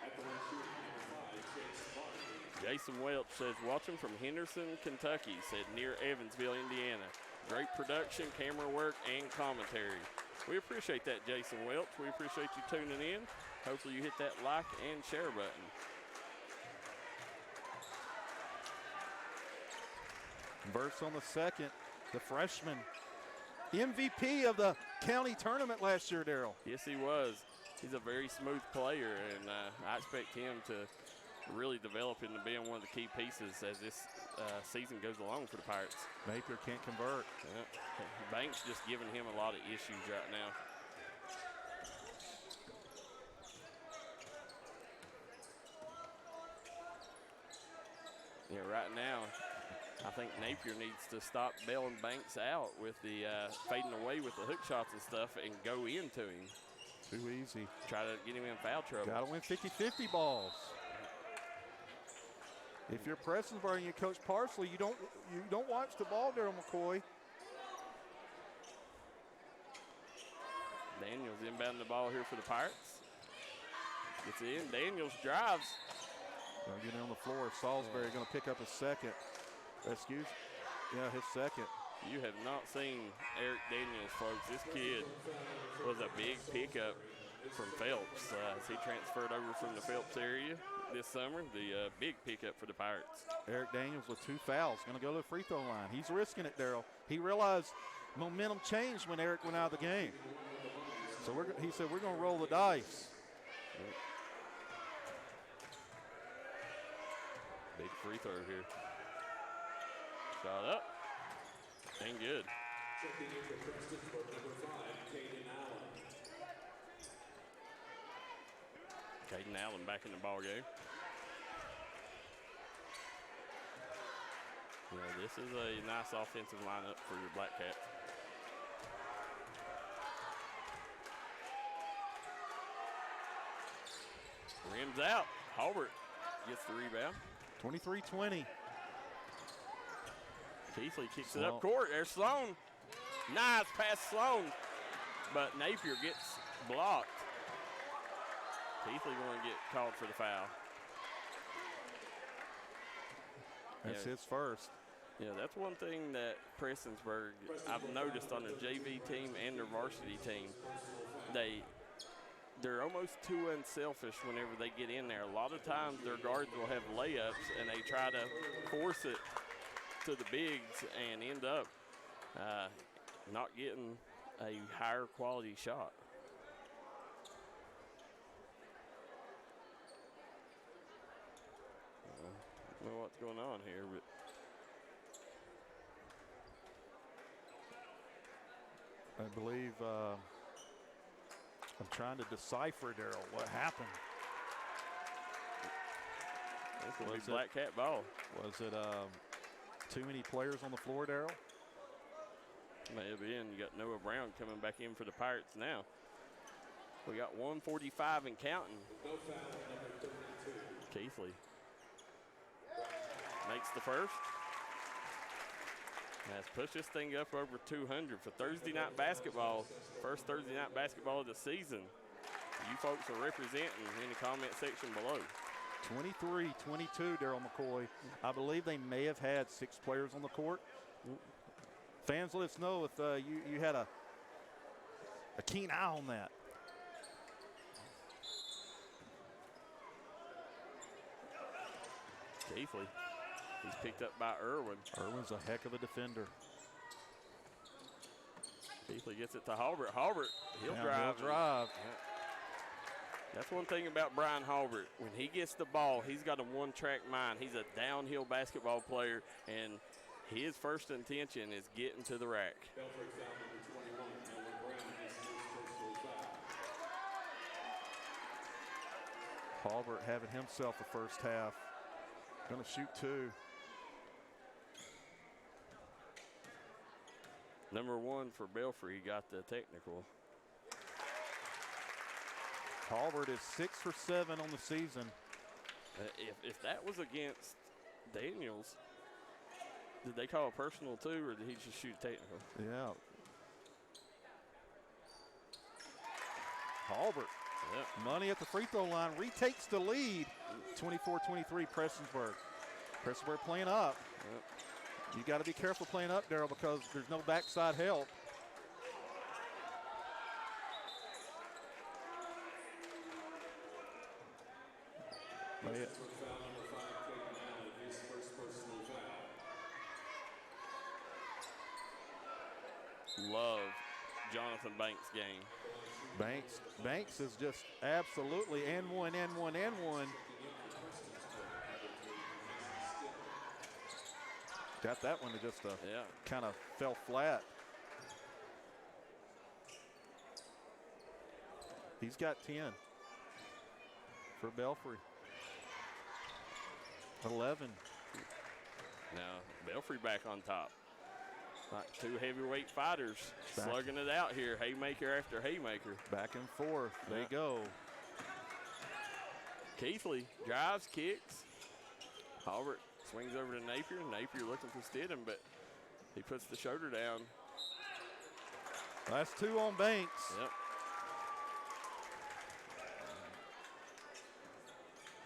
At the line shooting number 5, Chase Varney. Jason Welch says, watching from Henderson, Kentucky, said near Evansville, Indiana. Great production, camera work, and commentary. We appreciate that, Jason Welch. We appreciate you tuning in. Hopefully you hit that like and share button. Verse on the second, the freshman. MVP of the county tournament last year, Daryl. Yes, he was. He's a very smooth player, and I expect him to really develop into being one of the key pieces as this season goes along for the Pirates. Napier can't convert. Yep. Banks just giving him a lot of issues right now. Yeah, right now, I think Napier needs to stop bailing Banks out with the fading away with the hook shots and stuff and go into him. Too easy. Try to get him in foul trouble. Got to win 50-50 balls. If you're Prestonsburg and you coach Parsley, you don't watch the ball, Daryl McCoy. Daniels inbounding the ball here for the Pirates. Gets in. Daniels drives. Gonna get on the floor. Salisbury going to pick up his second. Excuse? Yeah, his second. You have not seen Eric Daniels, folks. This kid was a big pickup from Phelps. As he transferred over from the Phelps area this summer, the big pickup for the Pirates. Eric Daniels with 2 fouls. Going to go to the free throw line. He's risking it, Daryl. He realized momentum changed when Eric went out of the game. So he said, we're going to roll the dice. Yep. Big free throw here. Shot up. And good. Checking in for Prestonsburg, number 5, Caden Allen. Caden Allen back in the ball game. Yeah, this is a nice offensive lineup for your Black Cats. Rims out. Halbert gets the rebound. 23-20. Keithley kicks it up court. There's Sloan. Nice pass, Sloan. But Napier gets blocked. Keithley going to get called for the foul. That's his first. Yeah, that's one thing that Prestonsburg, I've noticed on their JV team and their varsity team. They're almost too unselfish whenever they get in there. A lot of times their guards will have layups and they try to force it to the bigs and end up not getting a higher quality shot. I don't know what's going on here, but I believe I'm trying to decipher, Daryl, what happened. it's going to be Black Cat ball. Was it too many players on the floor, Daryl? May have been. You got Noah Brown coming back in for the Pirates now. We got 1:45 and counting. No foul, number 32. Keithley makes the first. Has pushed this thing up over 200 for Thursday night basketball. First Thursday night basketball of the season. You folks are representing in the comment section below. 23-22, Daryl McCoy. I believe they may have had 6 players on the court. Fans, let us know if you had a keen eye on that. Keithley. He's picked up by Irwin. Irwin's a heck of a defender. Keithley gets it to Halbert. Halbert, he'll Now drive. He'll drive. That's one thing about Brian Halbert. When he gets the ball, he's got a one-track mind. He's a downhill basketball player, and his first intention is getting to the rack. Belfry foul number 21, Noah Brown is his personal foul. Halbert having himself a first half. Going to shoot 2. Number 1 for Belfry got the technical. Halbert is 6 for 7 on the season. If that was against Daniels, did they call a personal too, or did he just shoot technical? Yeah. Halbert. Yep. Money at the free throw line, retakes the lead. 24-23, Prestonsburg. Prestonsburg playing up. Yep. You got to be careful playing up, Daryl, because there's no backside help. Prestonsburg foul number 5, Clayton Allen, his first personal foul. Love Jonathan Banks' game. Banks is just absolutely and one. Got that one to just kind of fell flat. He's got 10 for Belfry. 11. Now Belfry back on top. Like two heavyweight fighters slugging it out here, haymaker after haymaker. Back and forth, they go. Keithley drives, kicks. Halbert swings over to Napier. Napier looking for Stidham, but he puts the shoulder down. That's 2 on Banks. Yep.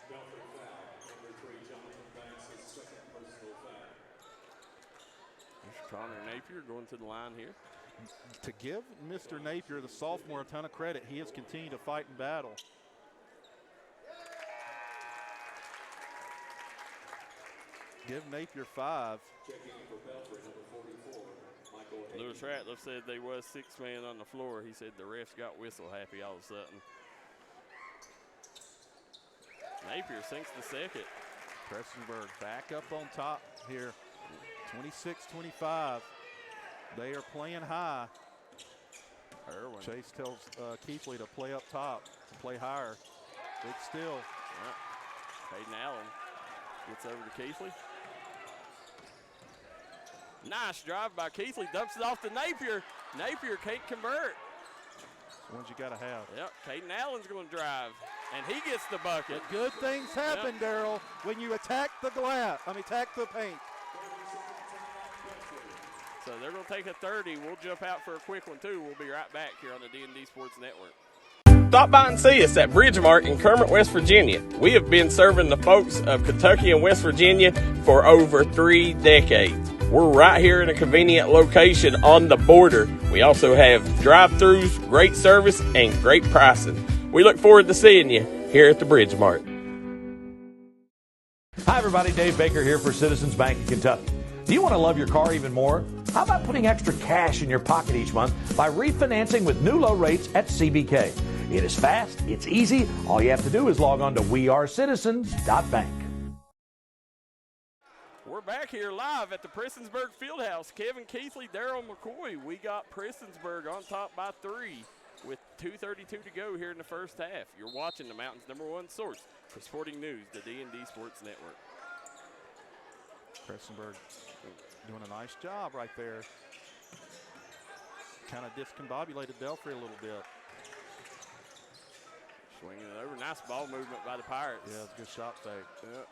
Belfry foul, number 3, Jonathan Banks, his second personal foul. There's Connor Napier going to the line here. To give Mr. Napier, the sophomore, a ton of credit, he has continued to fight and battle. Give Napier 5. Checking in for Belfry, number 44, Michael Hayes. Lewis Ratliff said they was 6 men on the floor. He said the refs got whistle happy all of a sudden. Napier sinks the second. Prestonsburg back up on top here. 26-25. They are playing high. Irwin. Chase tells Keithley to play up top, to play higher. Big steal. Hayden Allen gets over to Keithley. Nice drive by Keithley, dumps it off to Napier. Napier can't convert. Ones you got to have. Yep, Hayden Allen's going to drive, and he gets the bucket. Good things happen, Darryl, when you attack the attack the paint. So they're going to take a 30. We'll jump out for a quick one, too. We'll be right back here on the D&D Sports Network. Stop by and see us at Bridgemark in Kermit, West Virginia. We have been serving the folks of Kentucky and West Virginia for over 3 decades. We're right here in a convenient location on the border. We also have drive-thrus, great service, and great pricing. We look forward to seeing you here at the Bridgemark. Hi, everybody. Dave Baker here for Citizens Bank of Kentucky. Do you want to love your car even more? How about putting extra cash in your pocket each month by refinancing with new low rates at CBK? It is fast, it's easy. All you have to do is log on to wearecitizens.bank. We're back here live at the Prestonsburg Fieldhouse. Kevin Keithley, Darryl McCoy. We got Prestonsburg on top by 3 with 2:32 to go here in the first half. You're watching the Mountain's #1 source for sporting news, the D&D Sports Network. Prestonsburg doing a nice job right there. Kind of discombobulated Belfry a little bit. Swinging it over. Nice ball movement by the Pirates. Yeah, it's a good shot fake. Yep.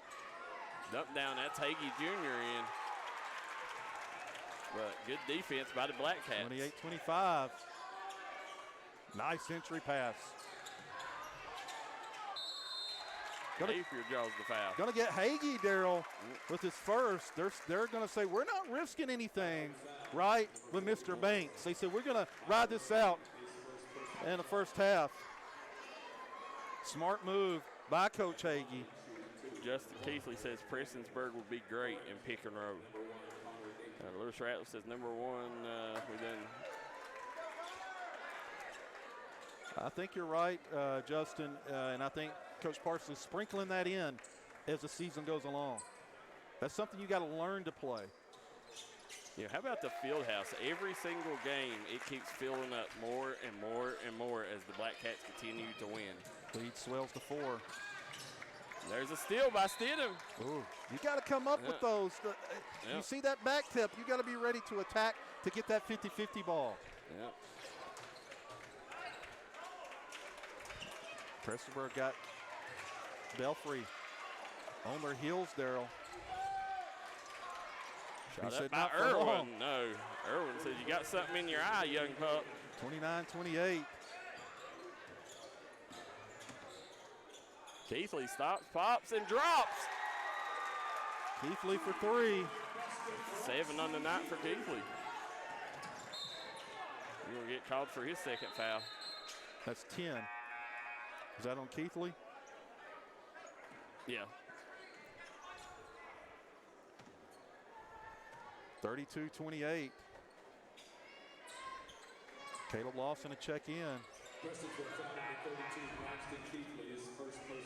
Dump down. That's Hagee Jr. in. But good defense by the Black Cats. 28-25. Nice entry pass. Napier draws the foul. Going to get Hagee, Darryl, with his first. They're going to say, we're not risking anything, right, with Mr. Banks. They said, we're going to ride this out in the first half. Smart move by Coach Hagee. Justin Keithley says Prestonsburg will be great in pick and roll. Lewis Ratliff says #1. We done. I think you're right, Justin, and I think Coach Parsons is sprinkling that in as the season goes along. That's something you got to learn to play. Yeah, how about the Fieldhouse? Every single game, it keeps filling up more and more and more as the Black Cats continue to win. Lead swells to 4. There's a steal by Stidham. Ooh, you got to come up with those. You see that back tip, you got to be ready to attack to get that 50-50 ball. Yep. Prestonsburg got Belfry on their heels, Darryl. Shot up by Irwin. No, Irwin says you got something in your eye, young pup. 29-28. Keithley stops, pops, and drops. Keithley for 3. 7 on the night for Keithley. He's going to get called for his second foul. That's 10. Is that on Keithley? Yeah. 32-28. Caleb Lawson to check in. Prestonsburg foul number 32, Braxton Keithley, his first personal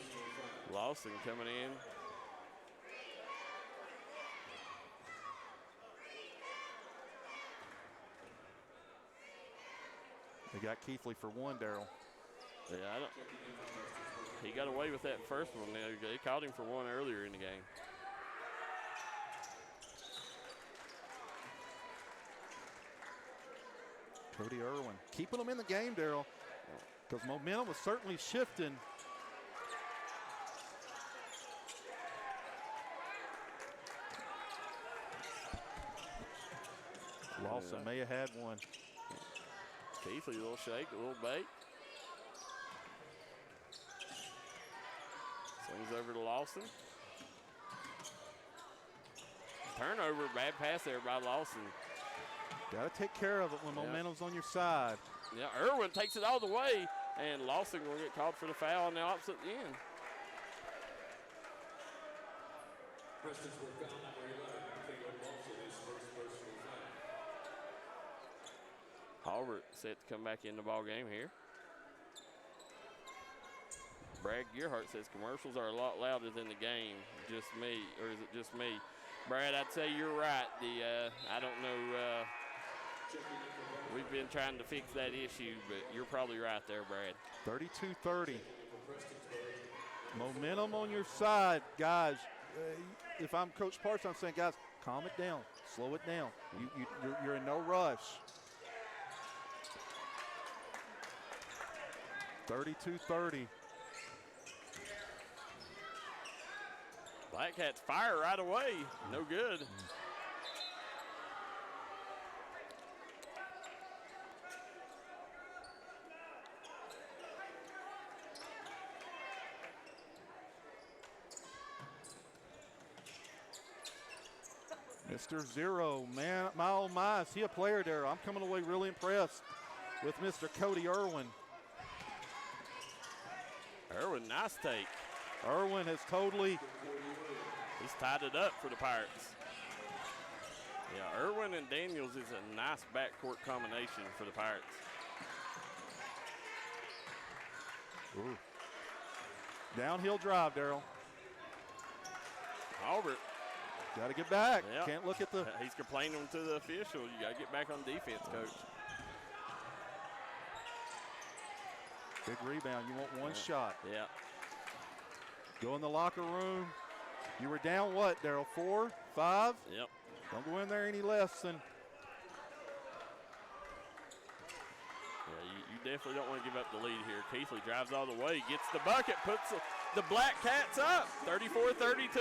foul. Lawson coming in. They got Keithley for one, Daryl. Yeah, he got away with that first one. They caught him for one earlier in the game. Cody Irwin keeping them in the game, Daryl, because momentum was certainly shifting. Lawson may have had one. Keithley, a little shake, a little bait. Swings over to Lawson. Turnover, bad pass there by Lawson. Got to take care of it when momentum's on your side. Yeah, Irwin takes it all the way, and Lawson will get called for the foul on the opposite end. Prestonsburg foul number 11, Caleb Lawson, his first personal foul. Halbert set to come back in the ball game here. Brad Gearhart says commercials are a lot louder than the game. Just me, or is it just me? Brad, I'd say you're right. I don't know. We've been trying to fix that issue, but you're probably right there, Brad. 32-30. Momentum on your side, guys. If I'm Coach Parks, I'm saying, guys, calm it down, slow it down. You're in no rush. 32-30. Black Cats fire right away. No good. Mr. Zero, man, my oh my, is he a player there? I'm coming away really impressed with Mr. Cody Irwin. Irwin, nice take. Irwin has totally. He's tied it up for the Pirates. Yeah, Irwin and Daniels is a nice backcourt combination for the Pirates. Ooh. Downhill drive, Daryl. Halbert. Got to get back. Yep. Can't look at the. He's complaining to the official. You got to get back on defense, Coach. Big rebound. You want one shot. Yeah. Go in the locker room. You were down what, Daryl? 4, 5? Yep. Don't go in there any less than. Yeah, you definitely don't want to give up the lead here. Keithley drives all the way, gets the bucket, puts the Black Cats up, 34-32.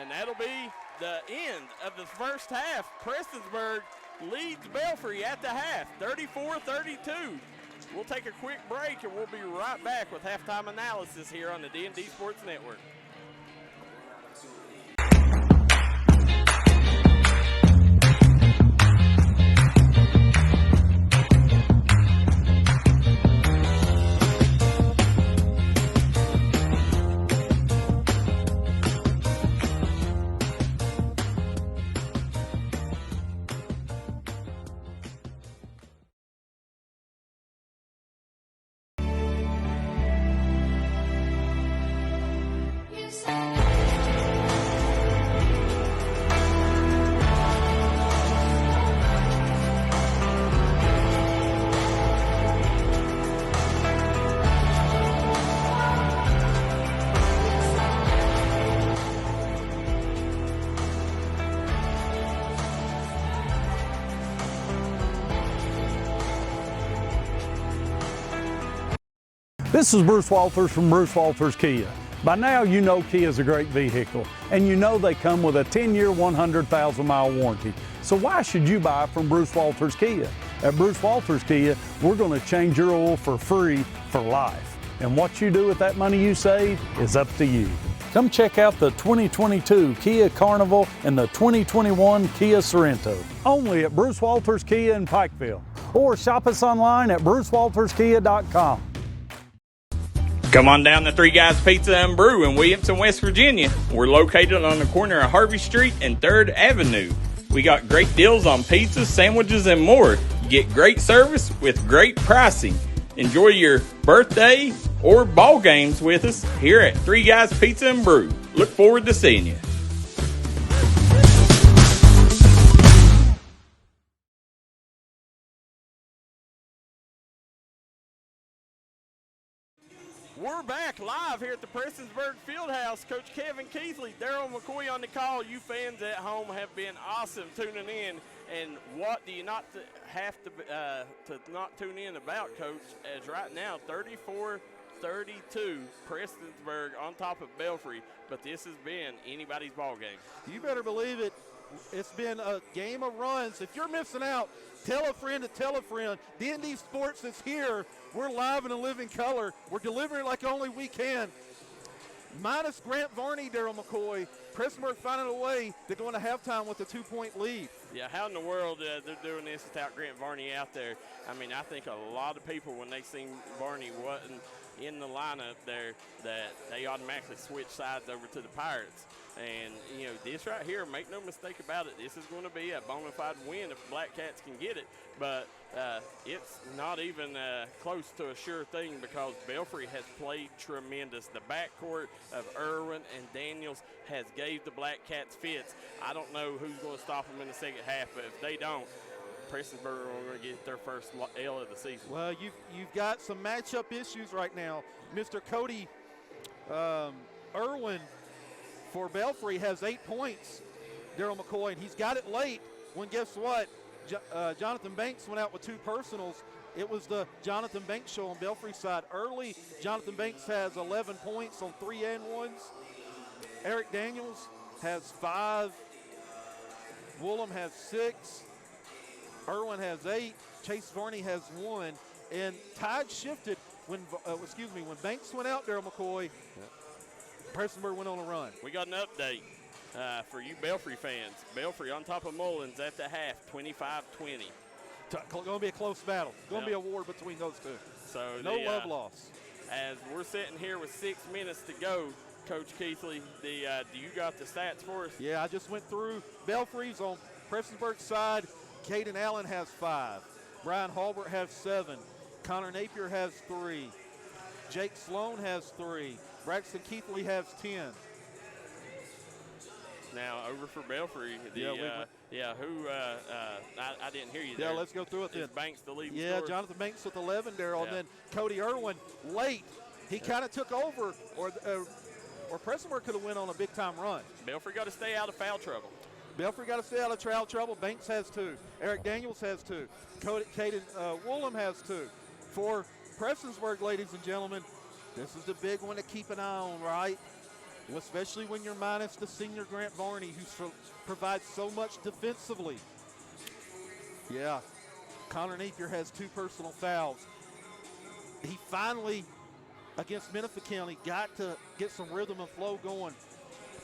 And that'll be the end of the first half. Prestonsburg leads Belfry at the half, 34-32. We'll take a quick break, and we'll be right back with halftime analysis here on the D&D Sports Network. This is Bruce Walters from Bruce Walters Kia. By now you know Kia is a great vehicle, and you know they come with a 10-year, 100,000-mile warranty. So why should you buy from Bruce Walters Kia? At Bruce Walters Kia, we're going to change your oil for free for life. And what you do with that money you save is up to you. Come check out the 2022 Kia Carnival and the 2021 Kia Sorento. Only at Bruce Walters Kia in Pikeville. Or shop us online at brucewalterskia.com. Come on down to Three Guys Pizza and Brew in Williamson, West Virginia. We're located on the corner of Harvey Street and 3rd Avenue. We got great deals on pizzas, sandwiches, and more. You get great service with great pricing. Enjoy your birthday or ball games with us here at Three Guys Pizza and Brew. Look forward to seeing you. We're back live here at the Prestonsburg Fieldhouse. Coach Kevin Keithley, Daryl McCoy on the call. You fans at home have been awesome tuning in. And what do you not have to not tune in about, Coach? As right now, 34-32, Prestonsburg on top of Belfry. But this has been anybody's ball game. You better believe it. It's been a game of runs. If you're missing out, tell a friend to tell a friend. D&D Sports is here. We're live in a living color. We're delivering like only we can. Minus Grant Varney, Daryl McCoy, Prestonsburg finding a way to go into halftime with a 2-point lead. Yeah, how in the world they're doing this without Grant Varney out there? I mean, I think a lot of people, when they seen Varney wasn't in the lineup there, that they automatically switch sides over to the Pirates. And, you know, this right here, make no mistake about it, this is going to be a bona fide win if Black Cats can get it. But it's not even close to a sure thing because Belfry has played tremendous. The backcourt of Irwin and Daniels has gave the Black Cats fits. I don't know who's going to stop them in the second half, but if they don't, Prestonsburg are going to get their first L of the season. Well, you've got some matchup issues right now. Mr. Cody Irwin for Belfry has 8 points, Daryl McCoy, and he's got it late when, guess what, Jonathan Banks went out with 2 personals. It was the Jonathan Banks show on Belfry's side. Early, Jonathan Banks has 11 points on 3-and-1s. Eric Daniels has 5. Woolham has 6. Irwin has 8. Chase Varney has 1. And tide shifted when Banks went out, Daryl McCoy. Prestonsburg went on a run. We got an update for you Belfry fans. Belfry on top of Mullins at the half, 25-20. Going to be a close battle. Going to be a war between those two. So no love lost. As we're sitting here with 6 minutes to go, Coach Keithley, do you got the stats for us? Yeah, I just went through Belfry's on Prestonsburg's side. Caden Allen has 5. Brian Halbert has 7. Connor Napier has 3. Jake Sloan has 3. Braxton Keithley has 10. Now over for Belfry. I didn't hear you there. Yeah, let's go through it then. Is Banks the leading Yeah, scorer? Jonathan Banks with 11, Daryl, and then Cody Irwin late. He kind of took over, or Prestonsburg could have went on a big-time run. Belfry got to stay out of foul trouble. Belfry got to stay out of foul trouble. Banks has 2. Eric Daniels has 2. Caden Woolham has 2. For Prestonsburg, ladies and gentlemen, this is the big one to keep an eye on, right? Especially when you're minus the senior Grant Varney, who provides so much defensively. Yeah, Connor Napier has 2 personal fouls. He finally, against Menifee County, got to get some rhythm and flow going.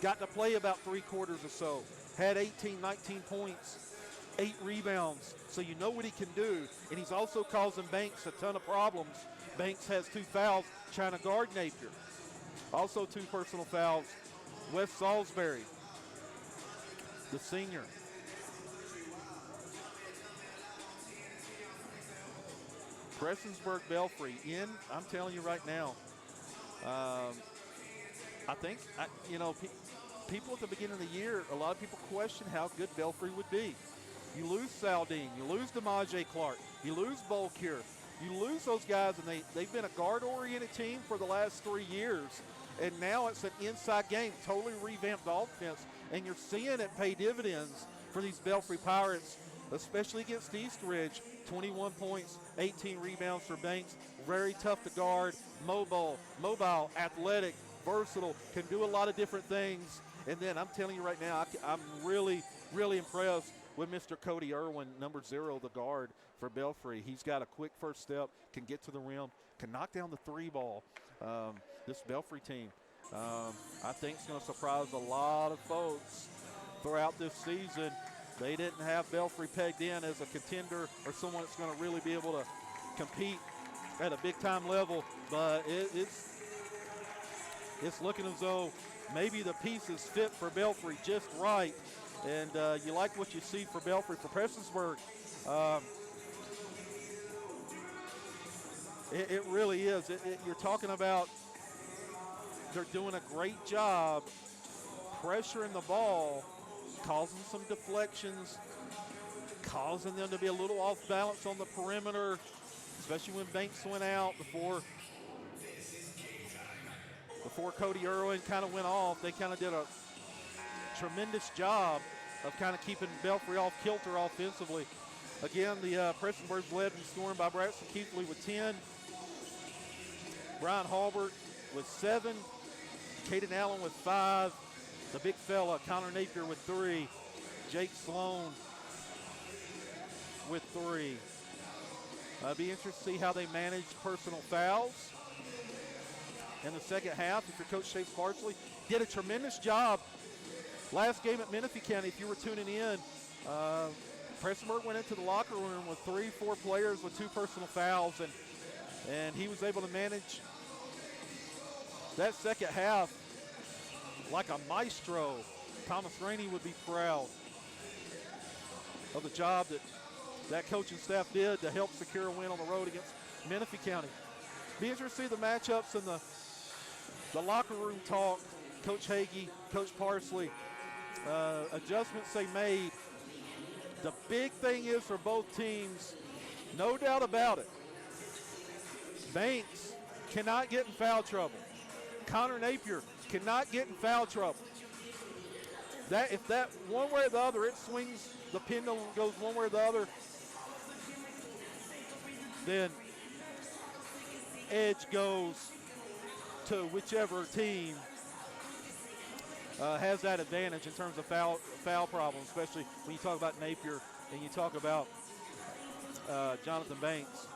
Got to play about 3 quarters or so. Had 18, 19 points, 8 rebounds. So you know what he can do. And he's also causing Banks a ton of problems. Banks has 2 fouls trying to guard Napier. Also 2 personal fouls. Wes Salisbury, the senior. Prestonsburg Belfry in, I'm telling you right now, I think, people at the beginning of the year, a lot of people question how good Belfry would be. You lose Saldine, you lose DeMaje Clark, you lose Bolkier, you lose those guys, and they've been a guard-oriented team for the last 3 years, and now it's an inside game, totally revamped offense, and you're seeing it pay dividends for these Belfry Pirates, especially against East Ridge. 21 points, 18 rebounds for Banks, very tough to guard, mobile, athletic, versatile, can do a lot of different things. And then I'm telling you right now, I'm really, really impressed with Mr. Cody Irwin, number 0, the guard for Belfry. He's got a quick first step, can get to the rim, can knock down the 3 ball. This Belfry team, I think, is going to surprise a lot of folks throughout this season. They didn't have Belfry pegged in as a contender or someone that's going to really be able to compete at a big-time level, but It's looking as though maybe the pieces fit for Belfry just right. And you like what you see for Belfry. For Prestonsburg, it really is. You're talking about they're doing a great job pressuring the ball, causing some deflections, causing them to be a little off balance on the perimeter, especially when Banks went out before Cody Irwin kind of went off. They kind of did a tremendous job of kind of keeping Belfry off kilter offensively. Again, the Prestonsburg led in scoring by Braxton Keithley with 10. Brian Halbert with 7. Caden Allen with 5. The big fella, Connor Napier with 3. Jake Sloan with 3. Be interested to see how they manage personal fouls in the second half. If your coach Chase Parsley did a tremendous job last game at Menifee County. If you were tuning in, Prestonsburg went into the locker room with 3-4 players with 2 personal fouls, and he was able to manage that second half like a maestro. Thomas Rainey would be proud of the job that coaching staff did to help secure a win on the road against Menifee County. Be interested to see the matchups and the locker room talk. Coach Hagee, Coach Parsley, adjustments they made. The big thing is for both teams, no doubt about it, Banks cannot get in foul trouble. Connor Napier cannot get in foul trouble. If that one way or the other, it swings, the pendulum goes one way or the other, then edge goes to whichever team has that advantage in terms of foul problems, especially when you talk about Napier and you talk about Jonathan Banks.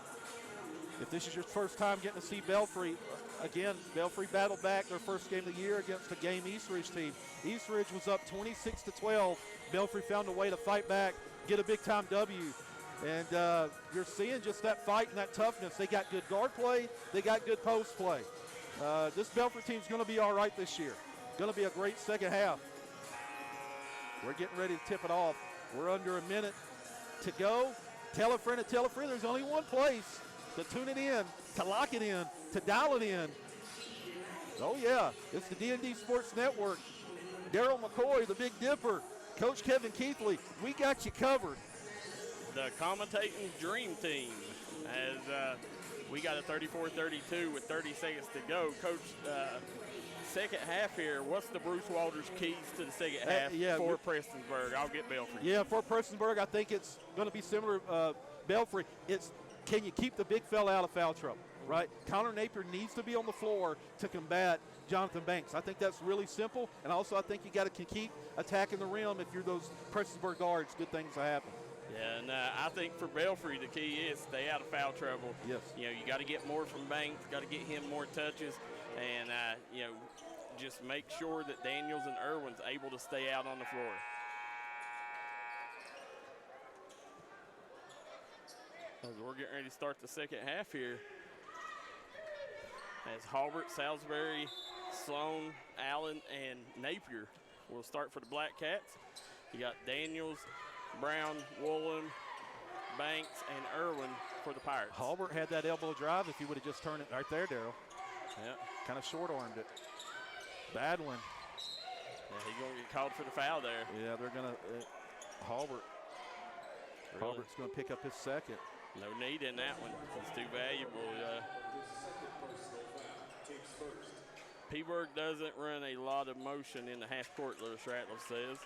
If this is your first time getting to see Belfry, again, Belfry battled back their first game of the year against a game Eastridge team. Eastridge was up 26-12. Belfry found a way to fight back, get a big-time W. And you're seeing just that fight and that toughness. They got good guard play. They got good post play. This Belfry team's going to be all right this year. Going to be a great second half. We're getting ready to tip it off. We're under a minute to go. Tell a friend to tell a friend. There's only one place to tune it in, to lock it in, to dial it in. Oh, yeah. It's the D&D Sports Network. Daryl McCoy, the Big Dipper, Coach Kevin Keithley. We got you covered. The commentating dream team as we got a 34-32 with 30 seconds to go. Coach, second half here, what's the Bruce Walters keys to the second half for Prestonsburg? I'll get Belfry. Yeah, for Prestonsburg, I think it's going to be similar. Belfry, it's can you keep the big fella out of foul trouble, right? Connor Napier needs to be on the floor to combat Jonathan Banks. I think that's really simple, and also I think you got to keep attacking the rim if you're those Prestonsburg guards. Good things will happen. Yeah, and I think for Belfry, the key is stay out of foul trouble. Yes. You know, you got to get more from Banks, got to get him more touches, and, you know, just make sure that Daniels and Irwin's able to stay out on the floor. As we're getting ready to start the second half here, as Halbert, Salisbury, Sloan, Allen, and Napier will start for the Black Cats. You got Daniels, Brown, Woolen, Banks, and Irwin for the Pirates. Halbert had that elbow drive if he would have just turned it right there, Daryl. Yeah. Kind of short-armed it. Bad one. Yeah, he's going to get called for the foul there. Yeah, they're going to Halbert. Really? Halbert's going to pick up his second. No need in that one. It's too valuable. Peaburg doesn't run a lot of motion in the half court, Lewis Ratliff says.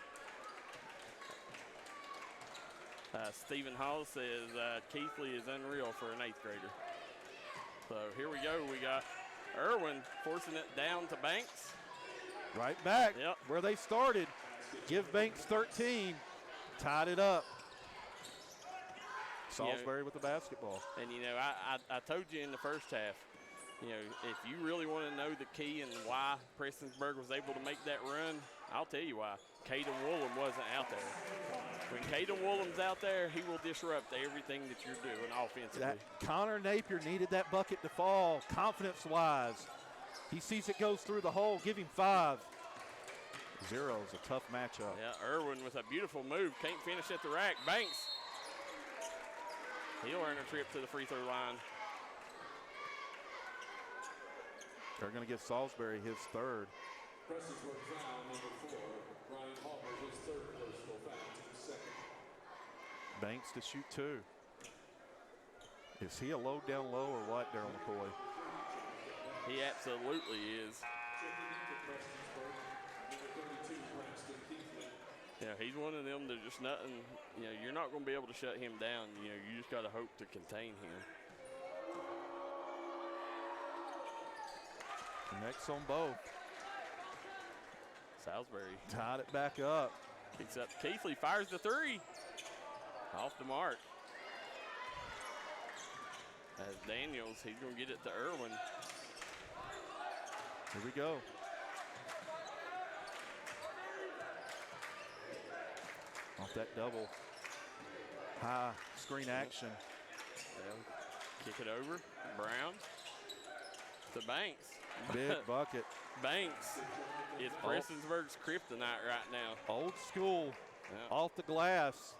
Stephen Hall says Keithley is unreal for an 8th grader. So here we go. We got Irwin forcing it down to Banks. Right back Yep. where they started. Give Banks 13. Tied it up. Salisbury with the basketball. And, you know, I told you in the first half, you know, if you really want to know the key and why Prestonsburg was able to make that run, I'll tell you why. Caden Woolham wasn't out there. When Caden Woolham's out there, he will disrupt everything that you're doing offensively. Connor Napier needed that bucket to fall, confidence-wise. He sees it goes through the hole. Give him 5. 0 is a tough matchup. Yeah, Irwin with a beautiful move. Can't finish at the rack. Banks. He'll earn a trip to the free throw line. They're going to get Salisbury his 3rd. Prestonsburg foul number 4. Ryan Palmer, his 3rd personal foul, team 2nd. Banks to shoot 2. Is he a low down low or what, Daryl McCoy? He absolutely is. Yeah, he's one of them that just nothing, you know, you're not going to be able to shut him down. You know, you just got to hope to contain him. Next on both. Salisbury Tied it back up. kicks up. Keithley fires the 3. Off the mark. As Daniels, he's going to get it to Irwin. Here we go. Off that double. High screen action. Kick it over. Brown to Banks. Big bucket. Banks is Prestonsburg's kryptonite right now. Old school. Yeah. Off the glass.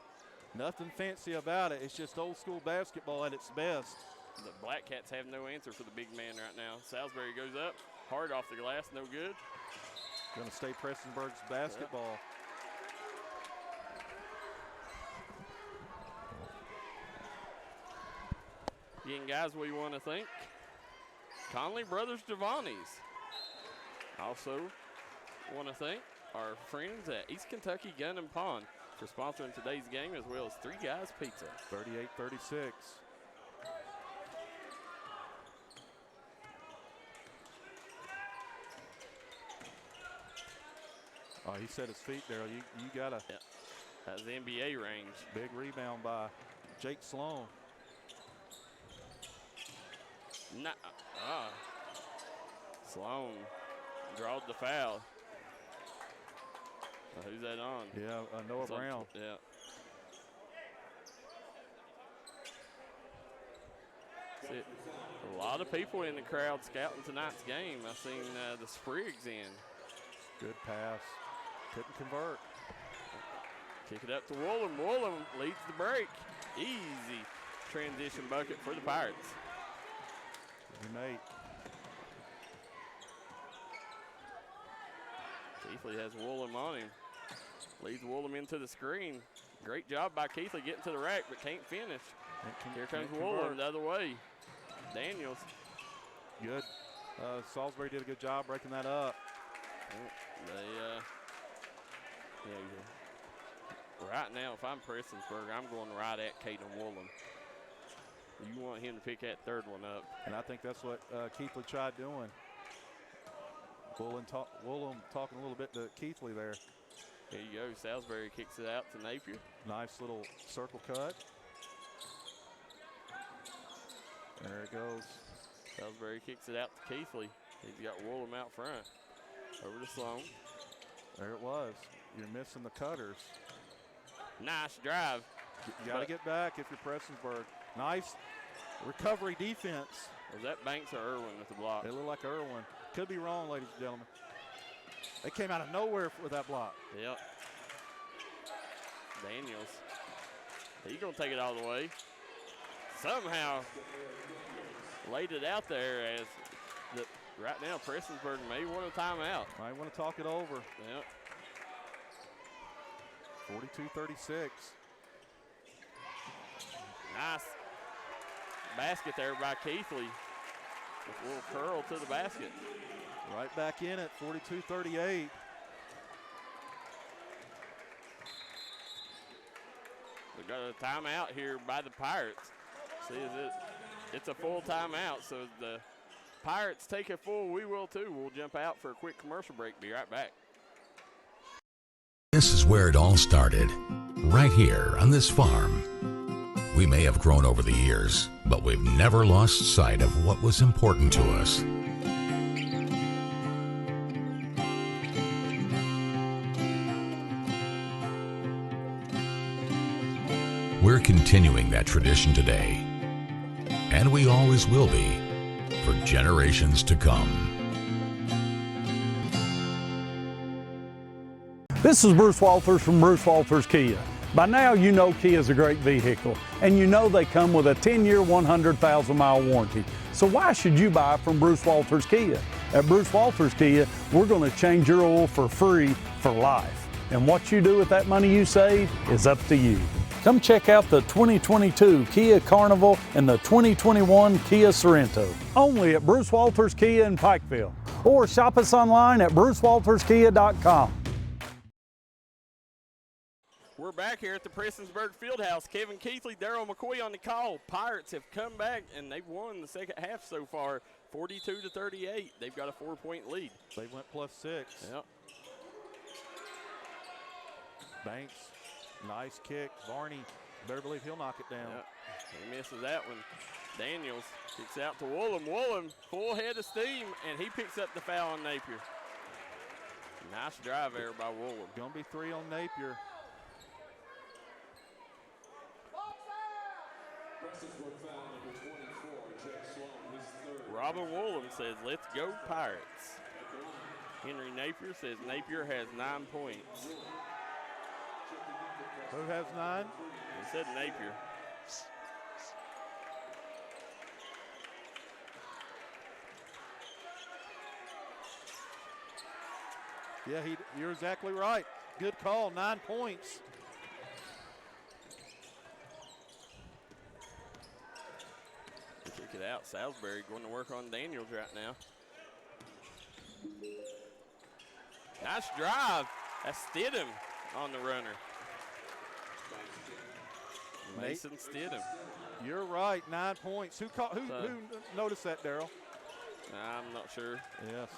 Nothing fancy about it. It's just old school basketball at its best. The Black Cats have no answer for the big man right now. Salisbury goes up. Hard off the glass. No good. Going to stay Prestonsburg's basketball. Again, guys, we want to thank Conley Brothers Giovanni's. Also want to thank our friends at East Kentucky Gun and Pawn for sponsoring today's game, as well as Three Guys Pizza. 38-36. Oh, he set his feet there. You got to. Yeah. That's NBA range. Big rebound by Jake Sloan. Sloan drawed the foul. Who's that on? Yeah, Noah Brown. Yeah. See, a lot of people in the crowd scouting tonight's game. I seen the Spriggs in. Good pass. Couldn't convert. Kick it up to Woolham. Woolham leads the break. Easy transition bucket for the Pirates. Nate. Keithley has Woolham on him. Leads Woolham into the screen. Great job by Keithley getting to the rack, but can't finish. Here comes Woolham the other way. Daniels. Good. Salisbury did a good job breaking that up. Right now, if I'm Prestonsburg, I'm going right at Caden Woolham. You want him to pick that 3rd one up. And I think that's what Keithley tried doing. Woolham talking a little bit to Keithley there. There you go. Salisbury kicks it out to Napier. Nice little circle cut. There it goes. Salisbury kicks it out to Keithley. He's got Woolham out front. Over to Sloan. There it was. You're missing the cutters. Nice drive. You got to get back if you're Prestonsburg. Nice recovery defense. Was that Banks or Irwin with the block? It looked like Irwin. Could be wrong, ladies and gentlemen. They came out of nowhere with that block. Yep. Daniels. He's going to take it all the way. Somehow laid it out there as right now Prestonsburg may want a timeout. I want to talk it over. Yep. 42-36. Nice basket there by Keithley. With a little curl to the basket. Right back in at 42-38. We got a timeout here by the Pirates. See, it's a full timeout, so the Pirates take a full, we will too. We'll jump out for a quick commercial break. Be right back. This is where it all started, right here on this farm. We may have grown over the years, but we've never lost sight of what was important to us. We're continuing that tradition today, and we always will be for generations to come. This is Bruce Walters from Bruce Walters Kia. By now you know Kia is a great vehicle, and you know they come with a 10-year, 100,000-mile warranty. So why should you buy from Bruce Walters Kia? At Bruce Walters Kia, we're going to change your oil for free for life. And what you do with that money you save is up to you. Come check out the 2022 Kia Carnival and the 2021 Kia Sorento. Only at Bruce Walters Kia in Pikeville. Or shop us online at brucewalterskia.com. We're back here at the Prestonsburg Fieldhouse. Kevin Keithley, Daryl McCoy on the call. Pirates have come back, and they've won the second half so far, 42-38. They've got a 4-point lead. They went +6. Yep. Banks, nice kick. Varney, better believe he'll knock it down. Yep. He misses that one. Daniels kicks out to Woolham. Woolham, full head of steam, and he picks up the foul on Napier. Nice drive there by Woolham. Gonna be 3 on Napier. Prestonsburg foul number 24, Jake Sloan, his third. Robin Woolham says, "Let's go Pirates." Henry Napier says Napier has 9 points. Who has 9? He said Napier. Yeah, you're exactly right. Good call, 9 points. Check it out, Salisbury going to work on Daniels right now. Nice drive. That's Stidham on the runner. Mason Stidham. You're right, 9 points. Who noticed that, Daryl? I'm not sure. Yes.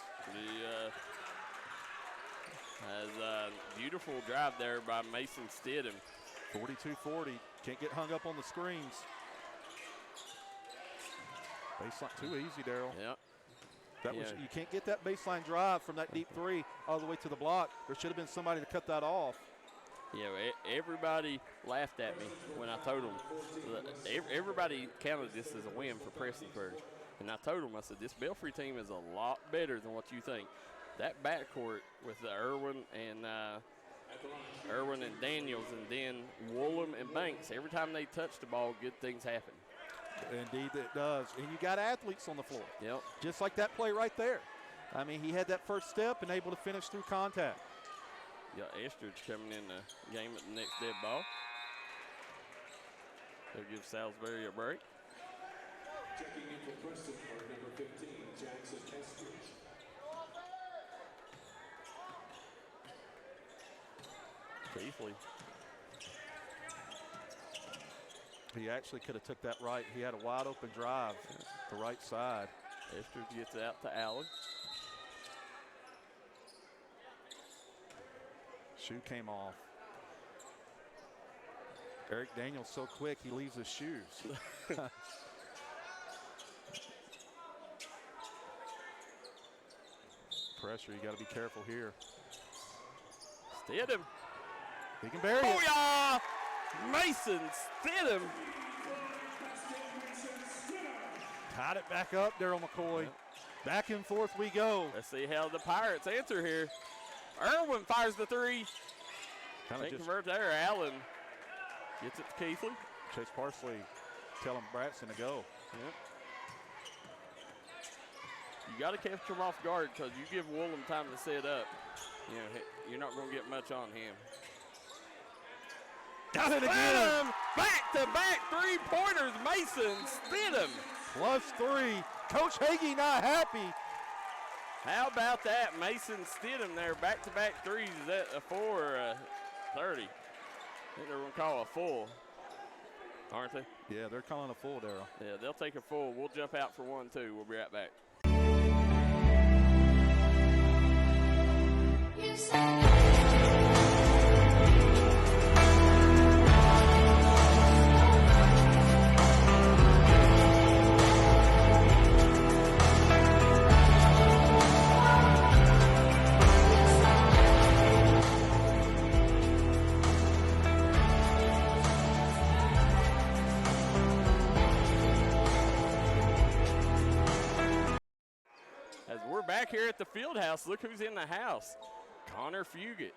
Has a beautiful drive there by Mason Stidham. 42-40. Can't get hung up on the screens. Baseline too easy, Daryl. Yep. You can't get that baseline drive from that deep 3 all the way to the block. There should have been somebody to cut that off. Yeah, everybody laughed at me when I told them. Everybody counted this as a win for Prestonsburg. And I told them, I said, this Belfry team is a lot better than what you think. That backcourt with the Irwin and Daniels, and then Woolham and Banks, every time they touch the ball, good things happen. Indeed it does. And you got athletes on the floor. Yep. Just like that play right there. I mean, he had that first step and able to finish through contact. Yeah, Estridge coming in the game at the next dead ball. They'll give Salisbury a break. Checking in for Prestonsburg, number 15, Jackson Estridge. Keithley. He actually could have took that right. He had a wide open drive the right side. Estridge gets it out to Allen. Shoe came off. Eric Daniels so quick he leaves his shoes. Pressure, you got to be careful here. Stidham. He can bury it. Booyah! Mason Stidham. Tied it back up, Daryl McCoy. Yep. Back and forth we go. Let's see how the Pirates answer here. Irwin fires the 3. Can't convert there. Allen gets it to Keithley. Chase Parsley telling Bratson to go. Yep. You got to catch him off guard, because you give Woolham time to set up. You know, you're not going to get much on him. Got it again. Back-to-back 3-pointers, Mason Stidham. +3. Coach Hagee not happy. How about that? Mason Stidham there, back-to-back 3s. Is that a 4 or a 30? I think they're going to call a full, aren't they? Yeah, they're calling a full, Daryl. Yeah, they'll take a full. We'll jump out for 1, too. We'll be right back. As we're back here at the Fieldhouse, look who's in the house. Connor Fugit.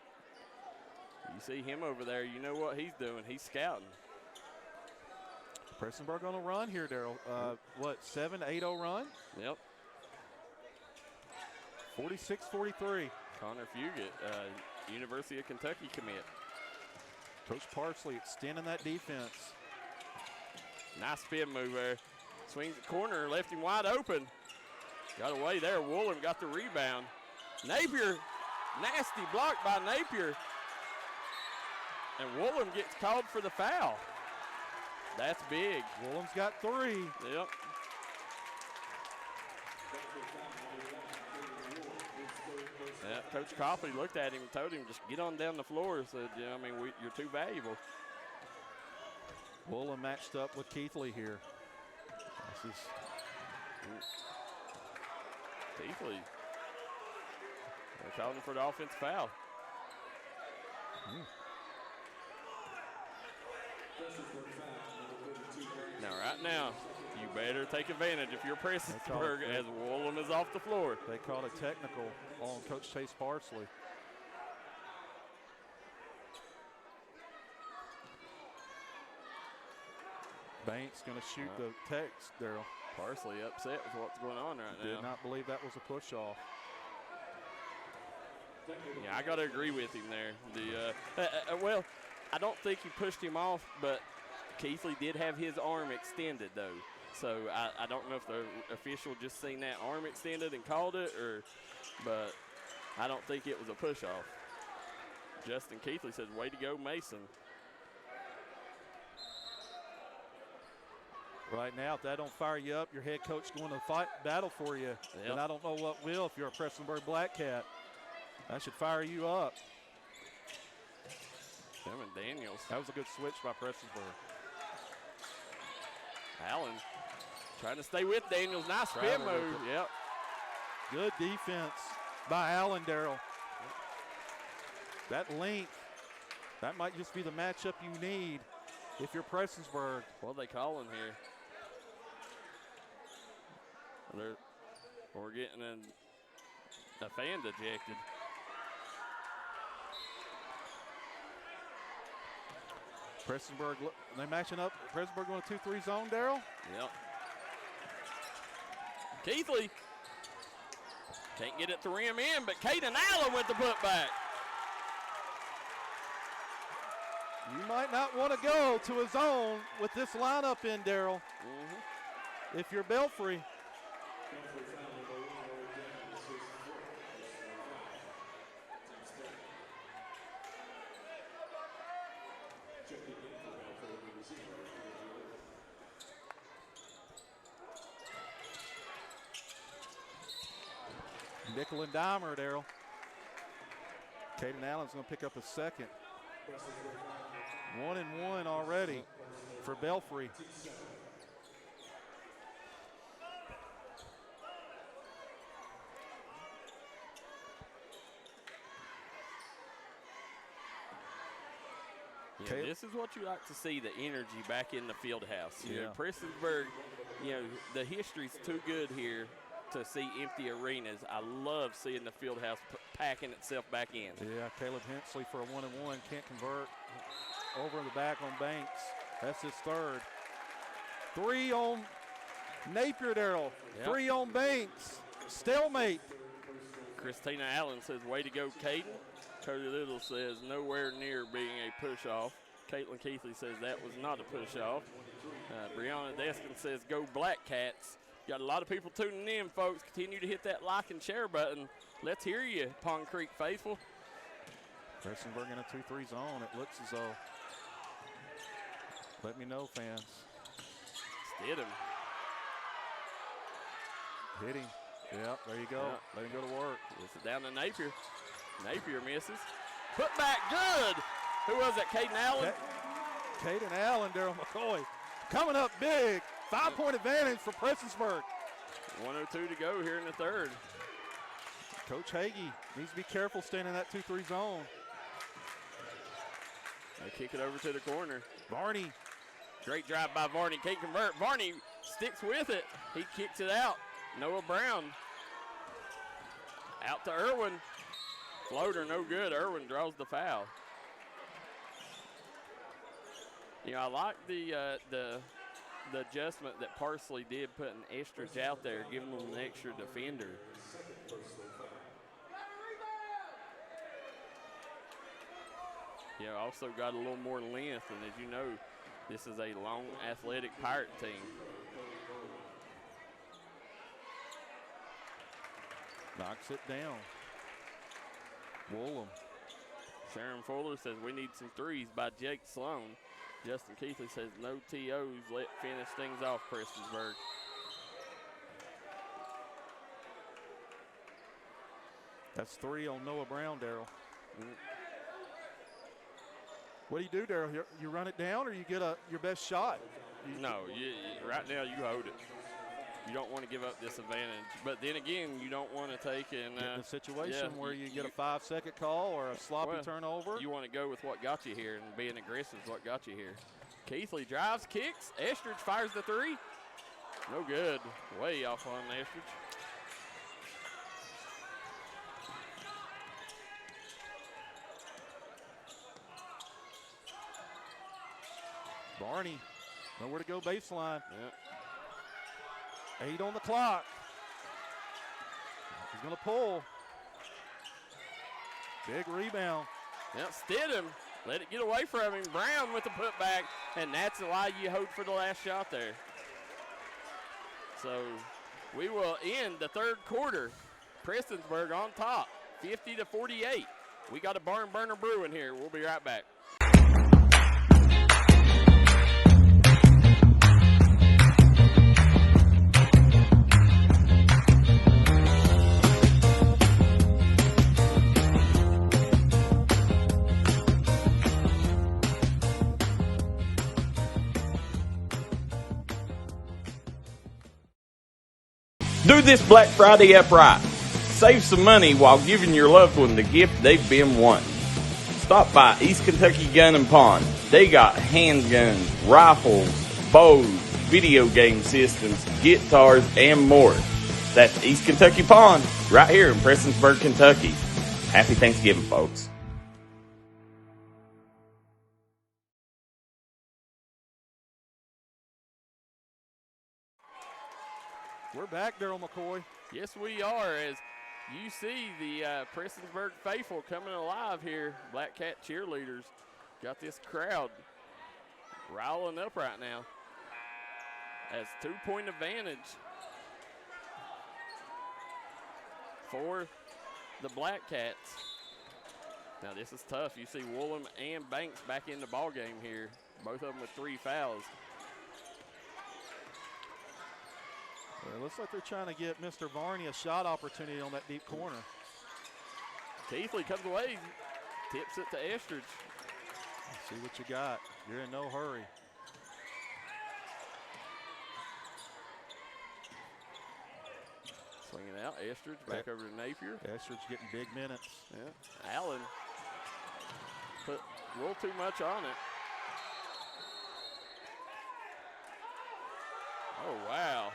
You see him over there, you know what he's doing. He's scouting. Prestonsburg on a run here, Daryl. What, 7-8-0 run? Yep. 46-43. Connor Fugit, University of Kentucky commit. Coach Parsley extending that defense. Nice spin move there. Swings the corner, left him wide open. Got away there. Woolen got the rebound. Napier, nasty block by Napier. And Woolen gets called for the foul. That's big. Woolen's got 3. Yep. Yeah, Coach Copley looked at him and told him, just get on down the floor. Said, yeah, I mean, you're too valuable. Woolen matched up with Keithley here. This is Keithley. They're calling for the offensive foul. Now, right now, you better take advantage if you're Prestonsburg as Woolen is off the floor. They called a technical on Coach Chase Parsley. Banks going to shoot the text, Daryl. Parsley upset with what's going on right now. Did not believe that was a push-off. Yeah, I got to agree with him there. Well, I don't think he pushed him off, but Keithley did have his arm extended, though. So I don't know if the official just seen that arm extended and called it, but I don't think it was a push-off. Justin Keithley says, way to go, Mason. Right now, if that don't fire you up, your head coach going to fight battle for you. Yep. And I don't know what will if you're a Prestonsburg Black Cat. That should fire you up. Kevin Daniels. That was a good switch by Prestonsburg. Allen trying to stay with Daniels. Nice spin move. Yep. Good defense by Allen, Daryl. That length, that might just be the matchup you need if you're Prestonsburg. What are they calling here? We're getting a fan ejected. Prestonsburg, they're matching up. Prestonsburg going to 2-3 zone, Daryl? Yep. Keithley can't get it to rim in, but Caden Allen with the putback. You might not want to go to a zone with this lineup in, Daryl. If you're Belfry. Nickel and dimer, Daryl. Caden Allen's going to pick up a second. 1-1 already for Belfry. Yeah, this is what you like to see, the energy back in the Fieldhouse. You know, Yeah. Prestonsburg, you know, the history's too good here to see empty arenas. I love seeing the Fieldhouse packing itself back in. Yeah, Caleb Hensley for a 1-1. Can't convert. Over in the back on Banks. That's his third. 3 on Napier, Daryl. Yep. 3 on Banks. Stalemate. Christina Allen says, way to go, Caden. Cody Little says, nowhere near being a push-off. Caitlin Keithley says that was not a push-off. Brianna Deskin says, go Black Cats. Got a lot of people tuning in, folks. Continue to hit that like and share button. Let's hear you, Pond Creek faithful. Prestonsburg in a 2-3 zone. It looks as though. Let me know, fans. Stidham. Hit him. Yep, there you go. Yep. Let him go to work. This is down to Napier. Napier misses. Put back good. Who was that, Caden Allen? Caden Allen, Daryl McCoy. Coming up big. 5-point advantage for Prestonsburg. 1:02 to go here in the third. Coach Hagee needs to be careful staying in that 2-3 zone. They kick it over to the corner. Varney. Great drive by Varney. Can't convert. Varney sticks with it. He kicks it out. Noah Brown. Out to Irwin. Floater no good. Irwin draws the foul. You know, I like the adjustment that Parsley did, putting Estridge out there, giving them an extra defender. Yeah, also got a little more length, and as you know, this is a long, athletic Pirate team. Knocks it down. Woolham. Sharon Fuller says we need some threes by Jake Sloan. Justin Keithley says no TOs. Let finish things off, Prestonsburg. That's 3 on Noah Brown, Daryl. What do you do, Daryl? You run it down, or you get your best shot? No, right now you hold it. You don't want to give up this advantage. But then again, you don't want to take in a situation where you get a 5-second call or a sloppy turnover. You want to go with what got you here, and being aggressive is what got you here. Keithley drives, kicks. Estridge fires the 3. No good. Way off on Estridge. Barney, nowhere to go baseline. Yep. 8 on the clock. He's going to pull. Big rebound. Yep, Stidham let it get away from him. Brown with the putback, and that's why you hope for the last shot there. So we will end the third quarter. Prestonsburg on top, 50-48. We got a barn burner brewing here. We'll be right back. Do this Black Friday upright. Save some money while giving your loved one the gift they've been wanting. Stop by East Kentucky Gun and Pawn. They got handguns, rifles, bows, video game systems, guitars, and more. That's East Kentucky Pawn, right here in Prestonsburg, Kentucky. Happy Thanksgiving, folks. We're back, Daryl McCoy. Yes, we are. As you see the Prestonsburg faithful coming alive here. Black Cat cheerleaders got this crowd riling up right now. As 2-point advantage for the Black Cats. Now this is tough. You see Woolham and Banks back in the ball game here. Both of them with 3 fouls. It looks like they're trying to get Mr. Varney a shot opportunity on that deep corner. Keithley comes away, tips it to Estridge. See what you got. You're in no hurry. Swinging out, Estridge back over to Napier. Estridge getting big minutes. Yeah, Allen put a little too much on it. Oh, wow.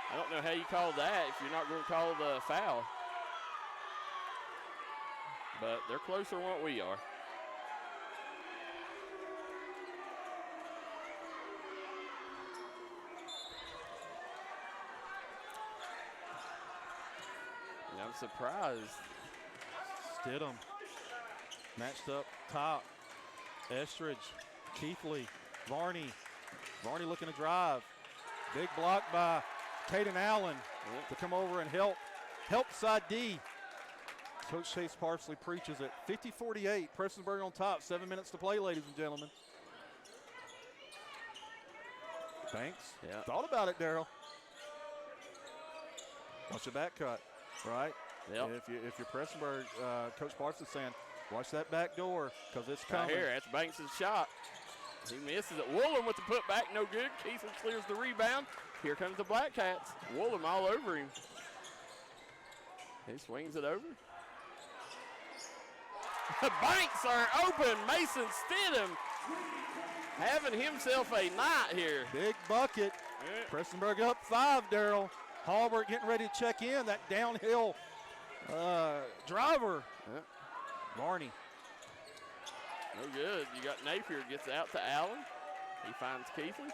I don't know how you call that if you're not going to call the foul. But they're closer than what we are. And I'm surprised. Stidham matched up top. Estridge, Keithley, Varney. Varney looking to drive. Big block by Caden Allen to come over and help side D. Coach Chase Parsley preaches it. 50-48, Prestonsburg on top. 7 minutes to play, ladies and gentlemen. Banks thought about it, Daryl. Watch the back cut, right? Yep. If you're Prestonsburg, Coach Parsley saying, watch that back door because it's coming. Right here, that's Banks' shot. He misses it. Woolham with the putback, no good. Keithley clears the rebound. Here comes the Black Cats. Woolham all over him. He swings it over. The Banks are open. Mason Stidham having himself a night here. Big bucket. Yeah. Prestonsburg up 5, Daryl. Hallberg getting ready to check in. That downhill driver. Yeah. Varney. No good. You got Napier, gets out to Allen. He finds Keithley.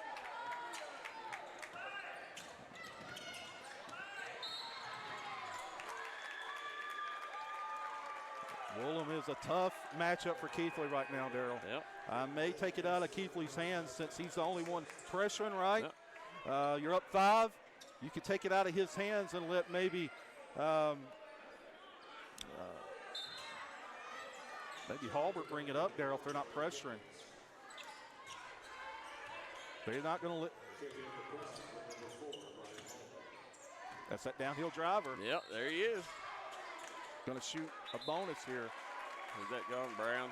Woolham is a tough matchup for Keithley right now, Daryl. Yep. I may take it out of Keithley's hands since he's the only one pressuring, right? Yep. You're up 5. You could take it out of his hands and let maybe Halbert bring it up, Daryl, if they're not pressuring. They're not going to let. That's that downhill driver. Yep, there he is. Going to shoot a bonus here. Who's that going, Brown?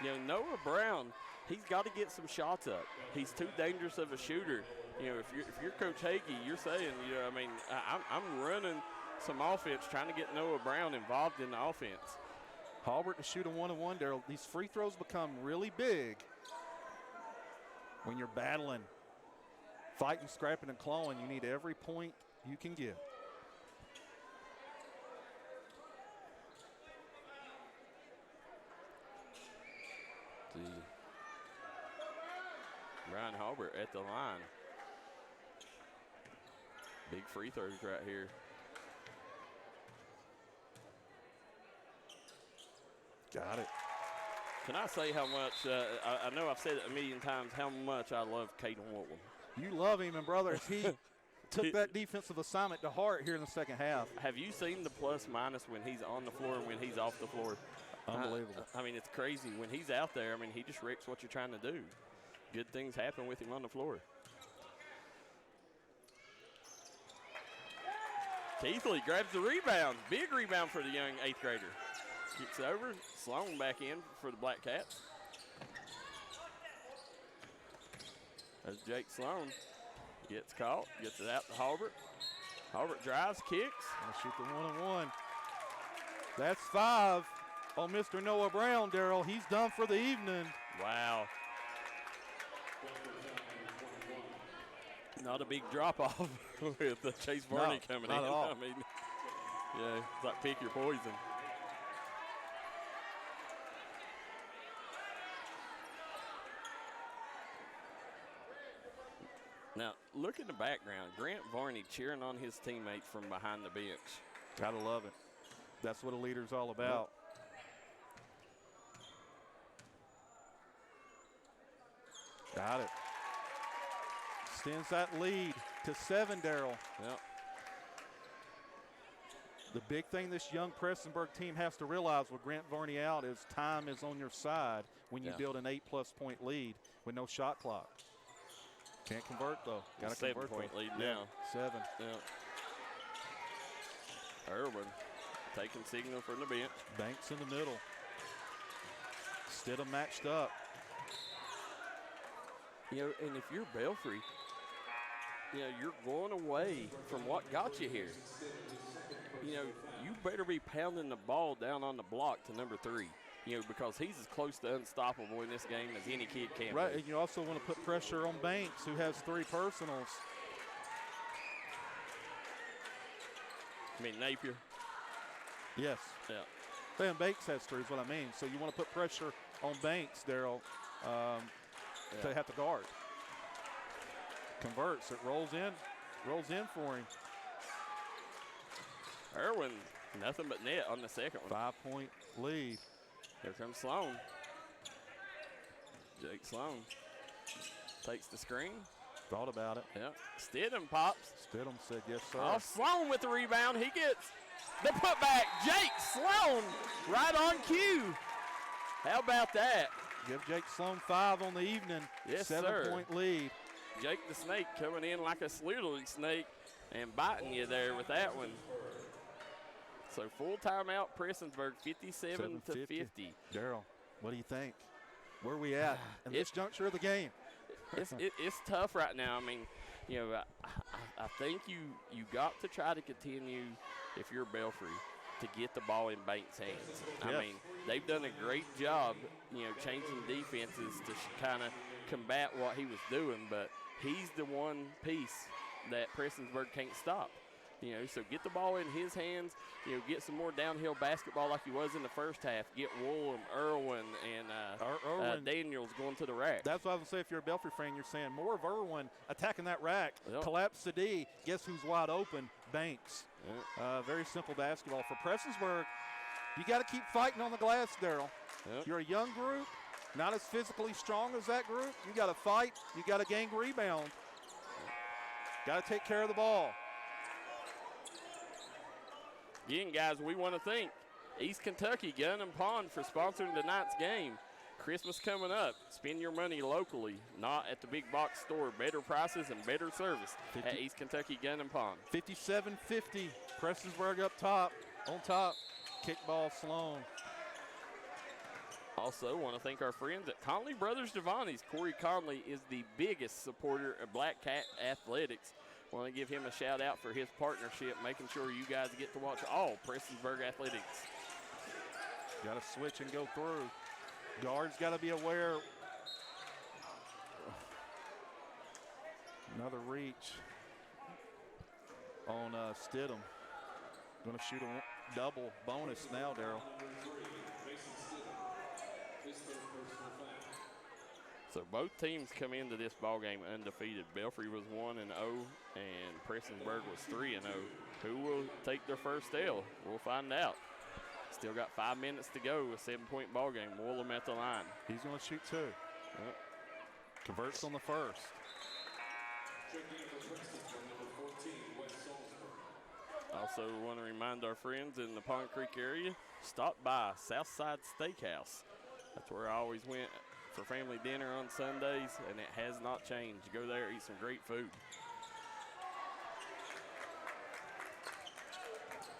You know, Noah Brown, he's got to get some shots up. He's too dangerous of a shooter. You know, if you're Coach Hagee, you're saying, you know, I mean, I'm running some offense, trying to get Noah Brown involved in the offense. Halbert to shoot a 1-on-1, Daryl. These free throws become really big when you're battling, fighting, scrapping, and clawing. You need every point you can get. Ryan Halbert at the line. Big free throws right here. Got it. Can I say how much, I know I've said it a million times, how much I love Caden Woodland. You love him, and brothers, he took that defensive assignment to heart here in the second half. Have you seen the plus minus when he's on the floor and when he's off the floor? Unbelievable. I mean, it's crazy. When he's out there, I mean, he just wrecks what you're trying to do. Good things happen with him on the floor. Keithley grabs the rebound. Big rebound for the young 8th grader. Kicks over. Sloan back in for the Black Cats. As Jake Sloan gets caught, gets it out to Halbert. Halbert drives, kicks. Gonna shoot the 1-on-1. That's 5 on Mr. Noah Brown, Daryl. He's done for the evening. Wow. Not a big drop-off with Chase Varney coming in. Not at all. I mean, yeah, it's like pick your poison. Now, look in the background. Grant Varney cheering on his teammates from behind the bench. Gotta love it. That's what a leader's all about. Got it. Extends that lead to 7, Daryl. Yep. The big thing this young Prestonsburg team has to realize with Grant Varney out is time is on your side when you build an 8+ point lead with no shot clock. Can't convert, though. Got to convert. 7-point lead Yeah, now. 7. Yeah. Irwin taking signal from the bench. Banks in the middle. Stidham matched up. You know, and if you're Belfry, you know, you're going away from what got you here. You know, you better be pounding the ball down on the block to number 3. You know, because he's as close to unstoppable in this game as any kid can Right, be. and you also want to put pressure on Banks, who has 3 personals. I mean, Napier. Yes. Yeah. And Banks has 3 is what I mean. So you want to put pressure on Banks, Daryl, to have to guard. Converts. It rolls in for him. Irwin, nothing but net on the second one. 5-point lead. Here comes Sloan. Jake Sloan takes the screen. Thought about it. Yeah. Stidham pops. Stidham said yes, sir. Off Sloan with the rebound. He gets the putback. Jake Sloan right on cue. How about that? Give Jake Sloan 5 on the evening. Yes, 7-point lead. Jake the Snake coming in like a slithering snake and biting you there with that one. So full timeout, Prestonsburg 57 to 50. Daryl, what do you think? Where are we at in this juncture of the game? It's tough right now. I mean, you know, I think you got to try to continue, if you're Belfry, to get the ball in Banks' hands. Yes. I mean, they've done a great job, you know, changing defenses to kind of combat what he was doing, but he's the one piece that Prestonsburg can't stop. You know, so get the ball in his hands. You know, get some more downhill basketball like he was in the first half. Get Woolham, Irwin, and Daniels going to the rack. That's what I was going to say. If you're a Belfry fan, you're saying more of Irwin attacking that rack. Yep. Collapse the D. Guess who's wide open? Banks. Yep. Very simple basketball. For Prestonsburg, you got to keep fighting on the glass, Daryl. Yep. You're a young group, not as physically strong as that group. You got to fight. You got to gain rebound. Got to take care of the ball. Again, guys, we want to thank East Kentucky Gun and Pawn for sponsoring tonight's game. Christmas coming up. Spend your money locally, not at the big box store. Better prices and better service at East Kentucky Gun and Pawn. 57-50. Prestonsburg up top. On top. Kickball Sloan. Also, want to thank our friends at Conley Brothers Devani's. Corey Conley is the biggest supporter of Black Cat Athletics. Want to give him a shout out for his partnership, making sure you guys get to watch all Prestonsburg athletics. Got to switch and go through. Guards got to be aware. Another reach on Stidham. Going to shoot a double bonus now, Daryl. So both teams come into this ball game undefeated. Belfry was 1-0, and Prestonsburg was 3-0. Who will take their first L? We'll find out. Still got 5 minutes to go. A 7-point ball game. Woolham at the line. He's going to shoot 2. Yep. Converts on the first. Also want to remind our friends in the Pond Creek area, stop by Southside Steakhouse. That's where I always went for family dinner on Sundays, and it has not changed. Go there, eat some great food.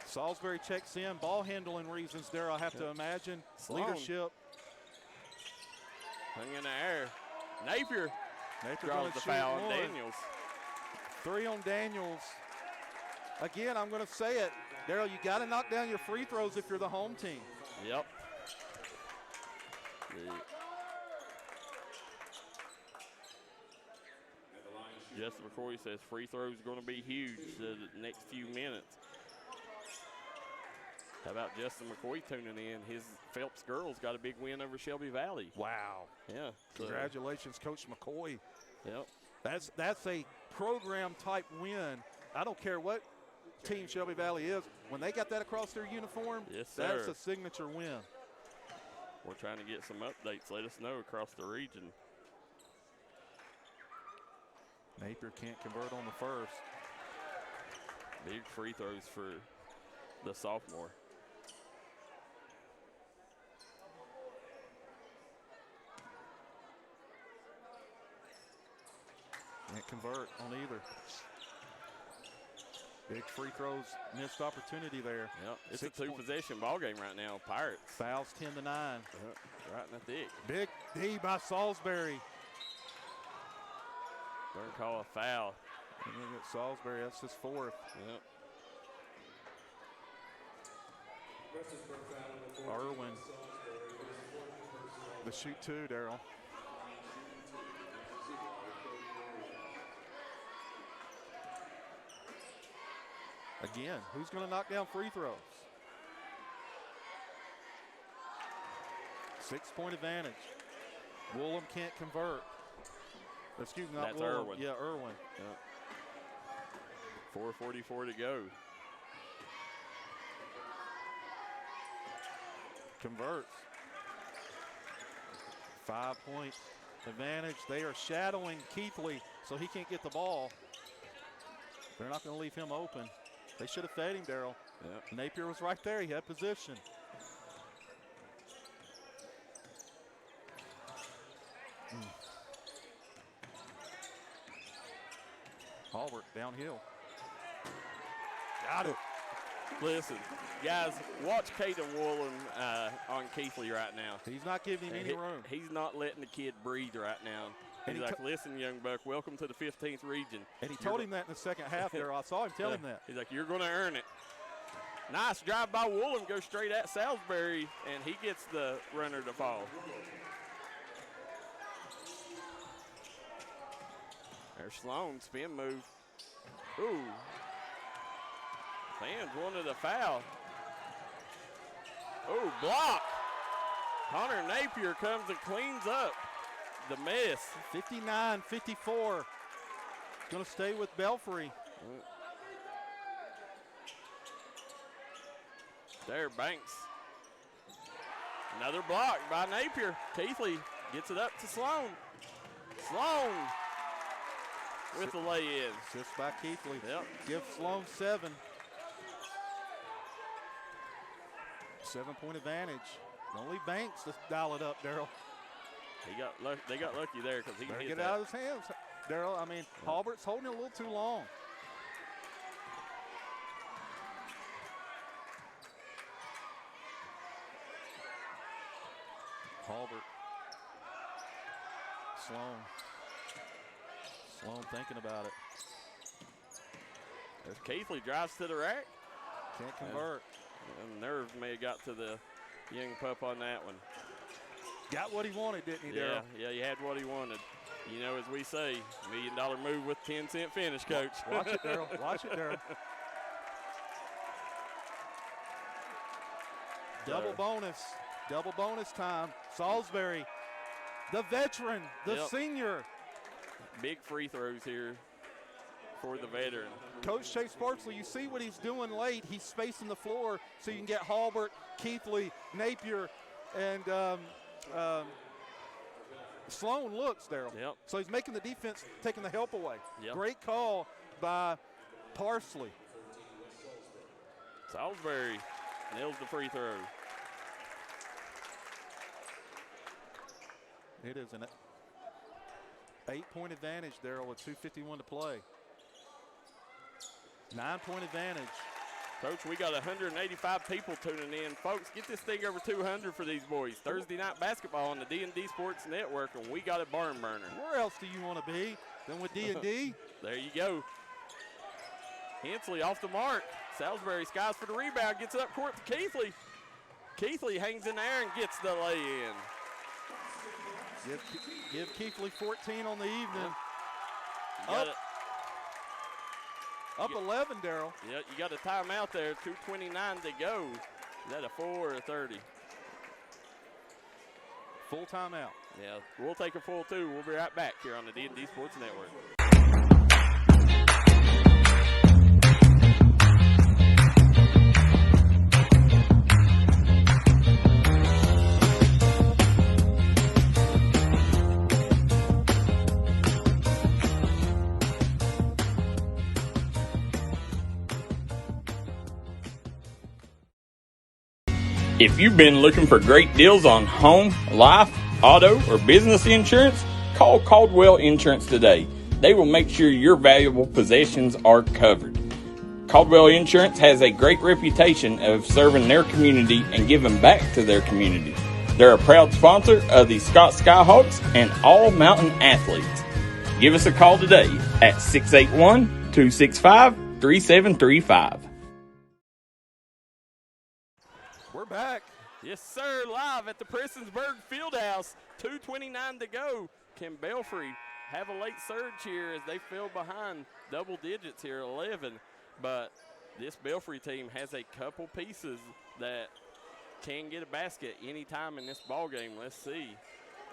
Salisbury checks in. Ball handling reasons there, I have to imagine. Sloan. Leadership. Hung in the air. Napier Napier draws gonna the shoot foul on one. Daniels. 3 on Daniels. Again, I'm going to say it. Daryl, you got to knock down your free throws if you're the home team. Yep. Justin McCoy says free throws are going to be huge the next few minutes. How about Justin McCoy tuning in? His Phelps girls got a big win over Shelby Valley. Wow. Yeah. Congratulations, Coach McCoy. Yep. That's a program-type win. I don't care what team Shelby Valley is. When they got that across their uniform, yes, sir. That's a signature win. We're trying to get some updates. Let us know across the region. Napier can't convert on the first. Big free throws for the sophomore. Can't convert on either. Big free throws, missed opportunity there. Yep, it's a two-possession ball game right now. Pirates. Fouls 10-9. Right in the thick. Big D by Salisbury. They're going to call a foul. And look at Salisbury, that's his 4th. Yep. Irwin. The shoot 2, Daryl. Again, who's going to knock down free throws? 6-point advantage. Woolham can't convert. Excuse me, not That's Woolham. Irwin. Yeah, Irwin. Yep. 4:44 to go. Converts. 5-point advantage. They are shadowing Keithley, so he can't get the ball. They're not going to leave him open. They should have fed him, Daryl. Yep. Napier was right there. He had position. Hallward downhill. Got it. Listen, guys, watch Caden Woolham on Keithley right now. He's not giving him any room. He's not letting the kid breathe right now. And He's like, listen, young buck, welcome to the 15th region. And he told him that in the second half there. I saw him tell him that. He's like, you're going to earn it. Nice drive by Woolham, goes straight at Salisbury, and he gets the runner to fall. There's Sloan, spin move. Ooh. Fans wanted a foul. Oh, block. Connor Napier comes and cleans up the mess. 59-54. Going to stay with Belfry. There, Banks. Another block by Napier. Keithley gets it up to Sloan. Sloan with the lay-in. Just by Keithley. Yep. Give Sloan 7. 7-point advantage. Only Banks to dial it up, Daryl. They got lucky there because he Better hit get that. it out of his hands, Daryl. I mean, Halbert's holding it a little too long. Halbert. Sloan thinking about it. As Keithley drives to the rack. Can't convert. And nerves may have got to the young pup on that one. Got what he wanted, didn't he, Daryl? Yeah, he had what he wanted. You know, as we say, $1 million move with 10-cent finish, Coach. Watch it, Daryl. Watch it, Daryl. Double bonus. Double bonus time. Salisbury, the veteran, the senior. Big free throws here for the veteran. Coach Chase Sparksley, you see what he's doing late. He's spacing the floor so you can get Halbert, Keithley, Napier, and Sloan looks, Daryl. Yep. So he's making the defense, taking the help away. Yep. Great call by Parsley. Salisbury nails the free throw. It is an 8-point advantage, Daryl, with 2:51 to play. 9-point advantage. Coach, we got 185 people tuning in. Folks, get this thing over 200 for these boys. Thursday night basketball on the D&D Sports Network, and we got a barn burner. Where else do you want to be than with D&D? There you go. Hensley off the mark. Salisbury skies for the rebound, gets it up court to Keithley. Keithley hangs in there and gets the lay-in. Give Keithley 14 on the evening. Up 11, Daryl. Yeah, you got a timeout there, 2:29 to go. Is that a 4 or a 30? Full timeout. Yeah, we'll take a full 2. We'll be right back here on the D&D Sports Network. If you've been looking for great deals on home, life, auto, or business insurance, call Caldwell Insurance today. They will make sure your valuable possessions are covered. Caldwell Insurance has a great reputation of serving their community and giving back to their community. They're a proud sponsor of the Scott Skyhawks and all mountain athletes. Give us a call today at 681-265-3735. We're back. Yes, sir, live at the Prestonsburg Fieldhouse. 2:29 to go. Can Belfry have a late surge here as they fell behind double digits here, 11. But this Belfry team has a couple pieces that can get a basket anytime in this ball game. Let's see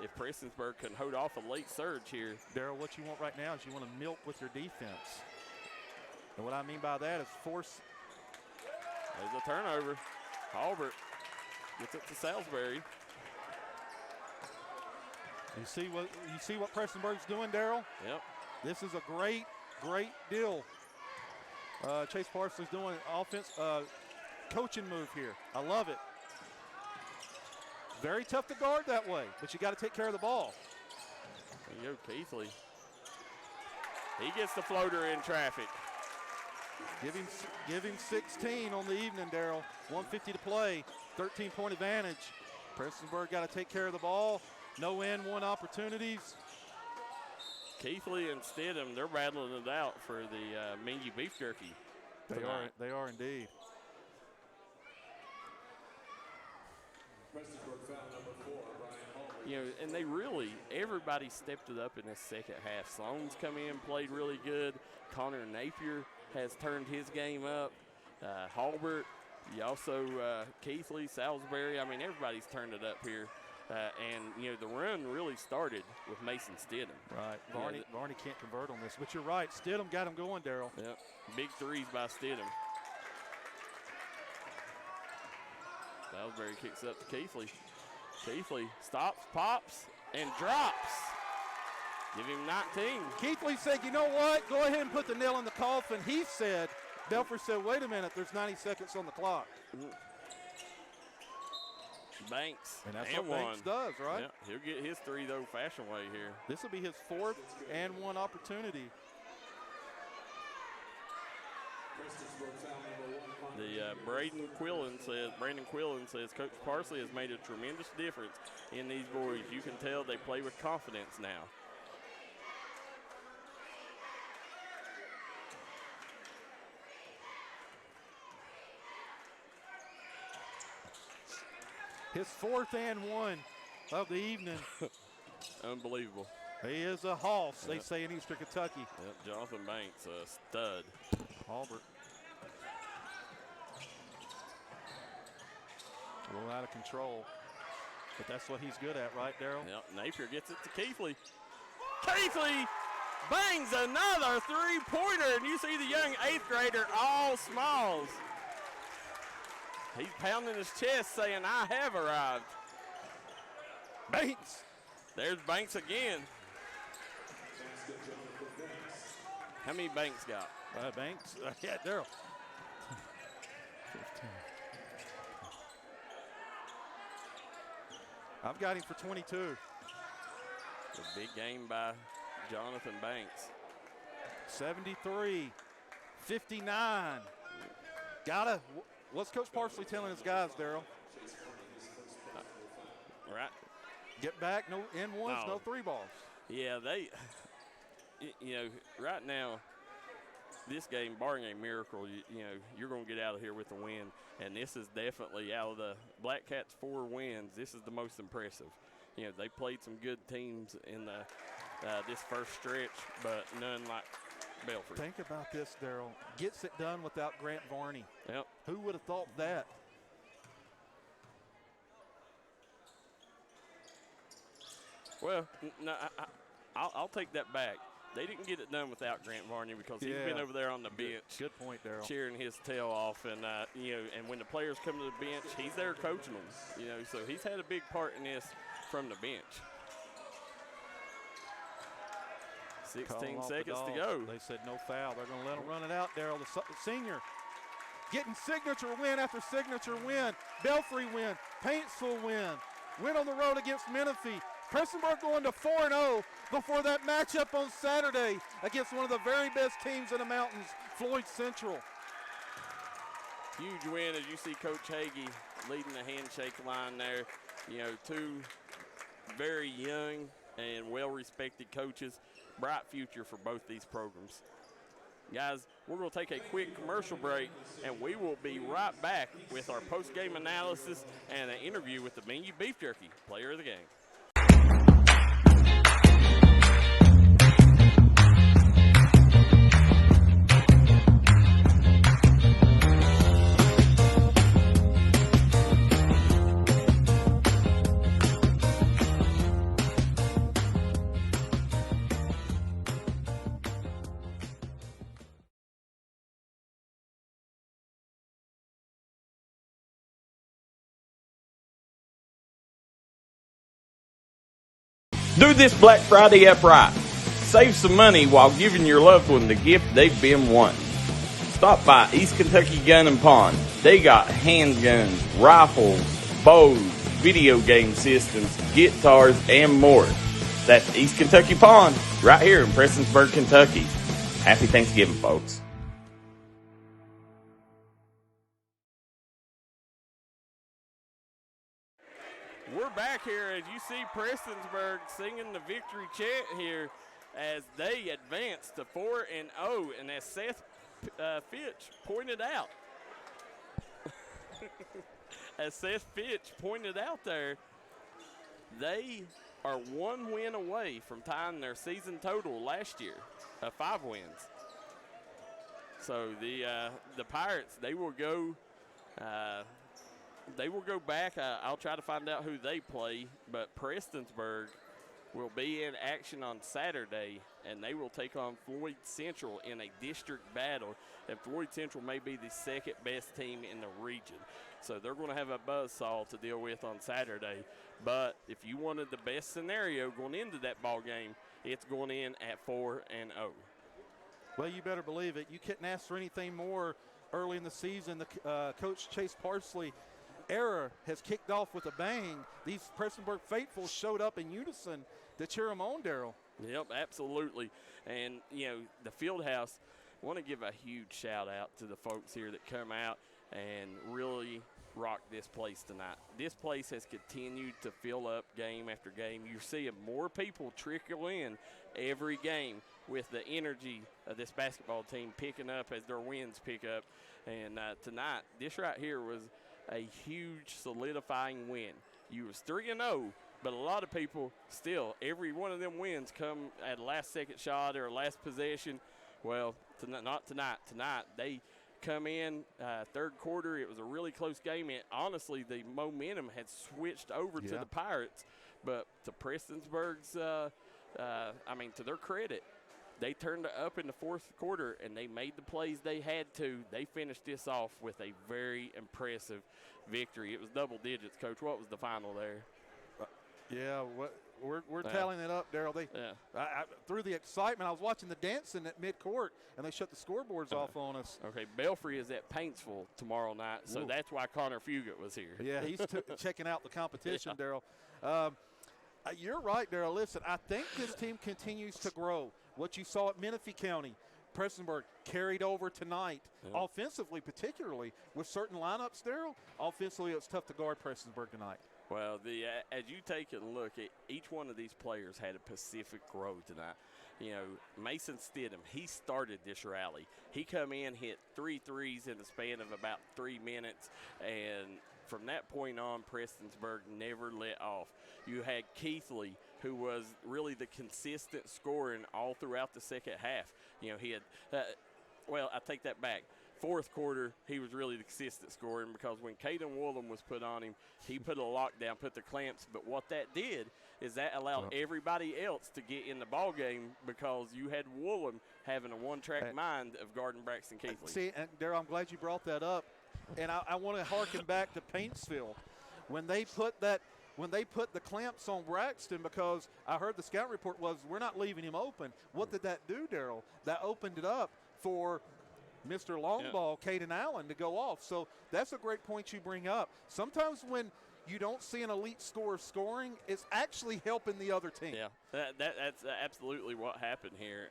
if Prestonsburg can hold off a late surge here. Daryl, what you want right now is you want to milk with your defense. And what I mean by that is force. There's a turnover. Halbert gets it to Salisbury. You see what Prestonsburg's doing, Daryl? Yep. This is a great deal. Chase Parsley's doing offense coaching move here. I love it. Very tough to guard that way, but you got to take care of the ball. There you go, Keithley. He gets the floater in traffic. Give him 16 on the evening, Daryl. 1:50 to play. 13-point advantage. Prestonsburg got to take care of the ball. No and one opportunities. Keithley and Stidham, they're battling it out for the Mingy beef jerky. They are indeed. Prestonsburg foul number 4, Brian Hallman. You know, and everybody stepped it up in this second half. Sloan's come in, played really good. Connor Napier has turned his game up. Halbert, you also Keithley, Salisbury. I mean, everybody's turned it up here. And, you know, the run really started with Mason Stidham. Right. Yeah, Varney can't convert on this, but you're right. Stidham got him going, Darryl. Yep. Big threes by Stidham. Salisbury kicks up to Keithley. Keithley stops, pops, and drops. Give him 19. Keithley said, you know what? Go ahead and put the nail in the coffin. He said, Belfry said, wait a minute, there's 90 seconds on the clock. Banks. And that's and what Banks does, right? Yeah, he'll get his three the old-fashioned way here. This will be his 4th and 1 opportunity. The Brandon Quillen says Coach Parsley has made a tremendous difference in these boys. You can tell they play with confidence now. His 4th and 1 of the evening. Unbelievable. He is a hoss, they say in Eastern Kentucky. Yep, Jonathan Banks, a stud. Halbert. A little out of control, but that's what he's good at, right, Darryl? Yep, Napier gets it to Keithley. Keithley bangs another three-pointer, and you see the young 8th grader, all smalls. He's pounding his chest saying, I have arrived. Banks. There's Banks again. How many Banks got? Banks, yeah, Darryl. 15. I've got him for 22. A big game by Jonathan Banks. 73, 59. What's Coach Parsley telling his guys, Darryl? Right. Get back, no N1s, no 3 balls. Yeah, you know, right now, this game, barring a miracle, you know, you're going to get out of here with a win. And this is definitely, out of the Black Cats' 4 wins, this is the most impressive. You know, they played some good teams in this first stretch, but none like Belfry. Think about this, Darryl. Gets it done without Grant Varney. Yep. Who would have thought that? Well, no, I'll take that back. They didn't get it done without Grant Varney because he's been over there on the bench. Good point, Darryl. Cheering his tail off, and you know, and when the players come to the bench, he's there coaching them. You know, so he's had a big part in this from the bench. 16 seconds to go. They said no foul. They're going to let him run it out, Darryl. The senior getting signature win after signature win. Belfry win. Paintsville win. Win on the road against Menifee. Prestonsburg going to 4-0 before that matchup on Saturday against one of the very best teams in the mountains, Floyd Central. Huge win as you see Coach Hagee leading the handshake line there. You know, 2 very young and well-respected coaches. Bright future for both these programs. Guys, we're going to take a quick commercial break, and we will be right back with our post-game analysis and an interview with the Menu Beef Jerky, player of the game. Do this Black Friday upright. Save some money while giving your loved one the gift they've been wanting. Stop by East Kentucky Gun and Pawn. They got handguns, rifles, bows, video game systems, guitars, and more. That's East Kentucky Pawn, right here in Prestonsburg, Kentucky. Happy Thanksgiving, folks. We're back here as you see Prestonsburg singing the victory chant here as they advance to 4-0, and as Seth Fitch pointed out, there, they are 1 win away from tying their season total last year of 5 wins. So the Pirates, they will go back. I'll try to find out who they play, but Prestonsburg will be in action on Saturday, and they will take on Floyd Central in a district battle. And Floyd Central may be the second best team in the region. So they're going to have a buzzsaw to deal with on Saturday. But if you wanted the best scenario going into that ball game, it's going in at 4-0. Well, you better believe it. You couldn't ask for anything more early in the season. The Coach Chase Parsley era has kicked off with a bang. These Prestonsburg faithfuls showed up in unison to cheer them on, Daryl. Yep, absolutely. And, the Fieldhouse, I want to give a huge shout-out to the folks here that come out and really rock this place tonight. This place has continued to fill up game after game. You're seeing more people trickle in every game with the energy of this basketball team picking up as their wins pick up. And tonight, this right here was a huge solidifying win. You was 3-0, but a lot of people still, every one of them wins come at a last-second shot or a last possession. Well, not tonight. Tonight, they come in third quarter. It was a really close game, and honestly, the momentum had switched over to the Pirates. But to Prestonsburg's, to their credit, they turned it up in the fourth quarter, and they made the plays they had to. They finished this off with a very impressive victory. It was double digits, Coach. What was the final there? We're tallying it up, Daryl. Through the excitement, I was watching the dancing at midcourt, and they shut the scoreboards off on us. Okay, Belfry is at Paintsville tomorrow night, so that's why Connor Fugate was here. Yeah, he's checking out the competition, Daryl. You're right, Daryl. Listen, I think this team continues to grow. What you saw at Menifee County, Prestonsburg carried over tonight, offensively particularly, with certain lineups, Daryl. Offensively, it's tough to guard Prestonsburg tonight. Well, as you take a look at each one of these players had a Pacific grow tonight. Mason Stidham, he started this rally. He come in, hit 3 threes in the span of about 3 minutes, and from that point on, Prestonsburg never let off. You had Keithley, who was really the consistent scoring all throughout the second half. He had, I take that back. Fourth quarter, he was really the consistent scoring because when Caden Woolham was put on him, he put a lockdown, put the clamps. But what that did is that allowed everybody else to get in the ball game because you had Woolham having a one-track mind of guarding Braxton Keithley. See, and Daryl, I'm glad you brought that up. And I want to harken back to Paintsville when they put the clamps on Braxton, because I heard the scout report was we're not leaving him open. What did that do, Daryl? That opened it up for Mr. Longball, Caden Allen, to go off. So that's a great point you bring up. Sometimes when you don't see an elite scorer scoring, it's actually helping the other team. Yeah, that's absolutely what happened here.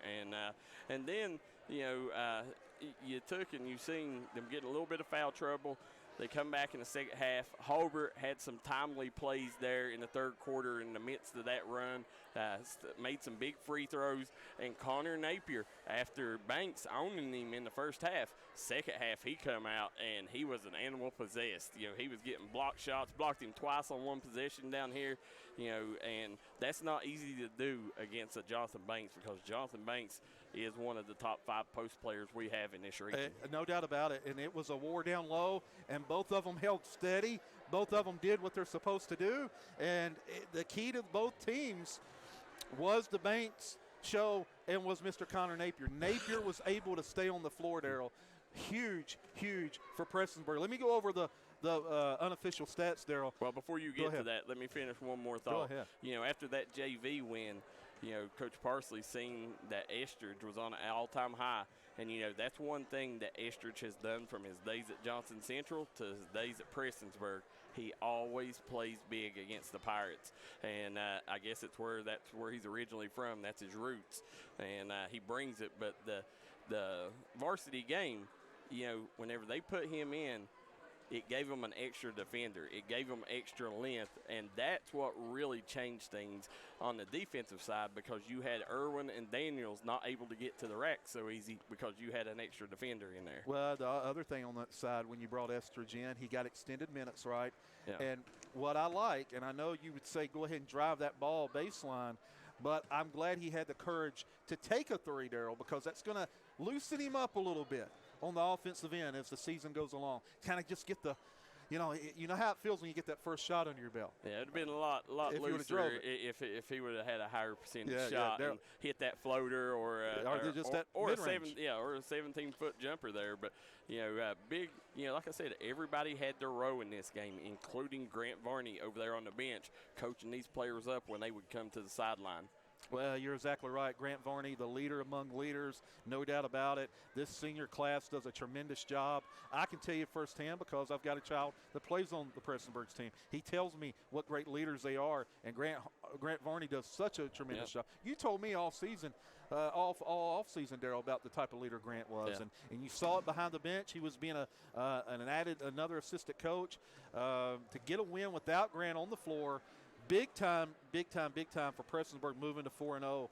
And then, you took and you've seen them get a little bit of foul trouble. They come back in the second half. Holbert had some timely plays there in the third quarter in the midst of that run. Made some big free throws. And Connor Napier, after Banks owning him in the first half, second half he come out and he was an animal possessed. He was getting block shots, blocked him twice on one possession down here. And that's not easy to do against a Jonathan Banks because Jonathan Banks is one of the top 5 post players we have in this region. No doubt about it. And it was a war down low, and both of them held steady. Both of them did what they're supposed to do. And the key to both teams was the Banks show and was Mr. Connor Napier. Napier was able to stay on the floor, Daryl. Huge for Prestonsburg. Let me go over the unofficial stats, Daryl. Well, before you get to that, let me finish one more thought. Go ahead. After that JV win, Coach Parsley seen that Estridge was on an all-time high. And, that's one thing that Estridge has done from his days at Johnson Central to his days at Prestonsburg. He always plays big against the Pirates. And I guess that's where he's originally from. That's his roots. And he brings it. But the varsity game, whenever they put him in, it gave him an extra defender. It gave him extra length, and that's what really changed things on the defensive side because you had Irwin and Daniels not able to get to the rack so easy because you had an extra defender in there. Well, the other thing on that side, when you brought Estridge in, he got extended minutes, right? Yeah. And what I like, and I know you would say go ahead and drive that ball baseline, but I'm glad he had the courage to take a 3, Daryl, because that's going to loosen him up a little bit. on the offensive end as the season goes along. Kind of just get the, you know how it feels when you get that first shot under your belt. Yeah, it'd have been a lot If he would've looser drove it. if he would have had a higher percentage Yeah, shot yeah, and hit that floater or just that or a mid-range. or a 17-foot jumper there. But big, like I said, everybody had their row in this game, including Grant Varney over there on the bench, coaching these players up when they would come to the sideline. Well, you're exactly right. Grant Varney, the leader among leaders, no doubt about it. This senior class does a tremendous job. I can tell you firsthand because I've got a child that plays on the Prestonsburg's team. He tells me what great leaders they are, and Grant Varney does such a tremendous job. You told me all season, all off season, Darryl, about the type of leader Grant was, and you saw it behind the bench. He was being another assistant coach. To get a win without Grant on the floor. Big time for Prestonsburg moving to 4-0.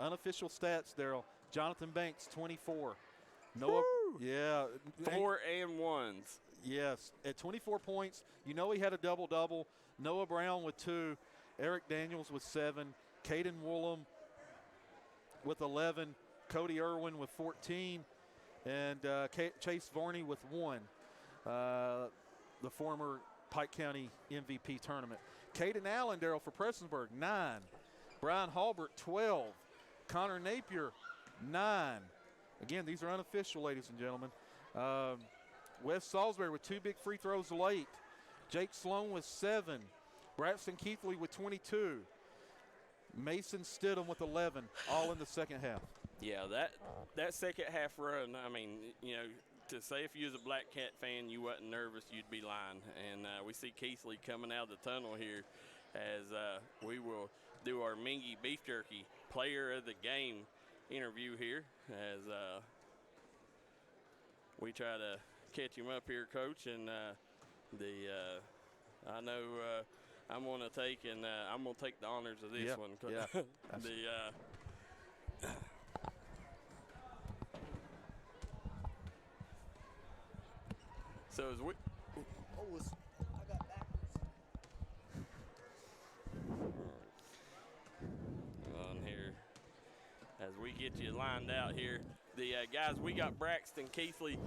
Unofficial stats, Darryl. Jonathan Banks, 24. Noah, yeah. 4 and 1s. Yes, at 24 points. He had a double-double. Noah Brown with 2. Eric Daniels with 7. Caden Woolham with 11. Cody Irwin with 14. And Chase Varney with 1. The former Pike County MVP tournament. Caden Allen, Darryl, for Prestonsburg, 9. Brian Halbert, 12. Connor Napier, 9. Again, these are unofficial, ladies and gentlemen. Wes Salisbury with 2 big free throws late. Jake Sloan with 7. Braxton Keithley with 22. Mason Stidham with 11, all in the second half. Yeah, that second half run, I mean, to say if you was a Black Cat fan you wasn't nervous, you'd be lying. And we see Keithley coming out of the tunnel here as we will do our Mingy Beef Jerky Player of the Game interview here as we try to catch him up here, Coach. And I know I'm going to take the honors of this one. Yeah. So as we I got backwards. on here, as we get you lined out here, the guys, we got Braxton Keithley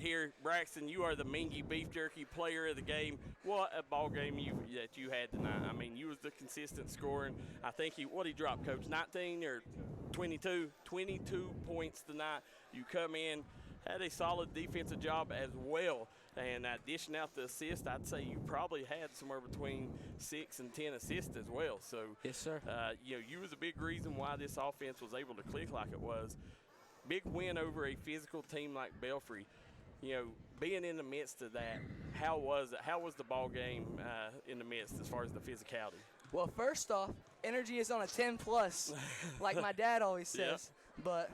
here. Braxton, you are the Mingy Beef Jerky Player of the Game. What a ball game that you had tonight. I mean, you was the consistent scoring. I think he dropped, Coach? 19 or 22? 22 points tonight. You come in, had a solid defensive job as well. And dishing out the assist, I'd say you probably had somewhere between 6 and 10 assists as well. So, yes, sir. You was a big reason why this offense was able to click like it was. Big win over a physical team like Belfry. Being in the midst of that, how was it? How was the ball game in the midst as far as the physicality? Well, first off, energy is on a 10+, like my dad always says. Yep. But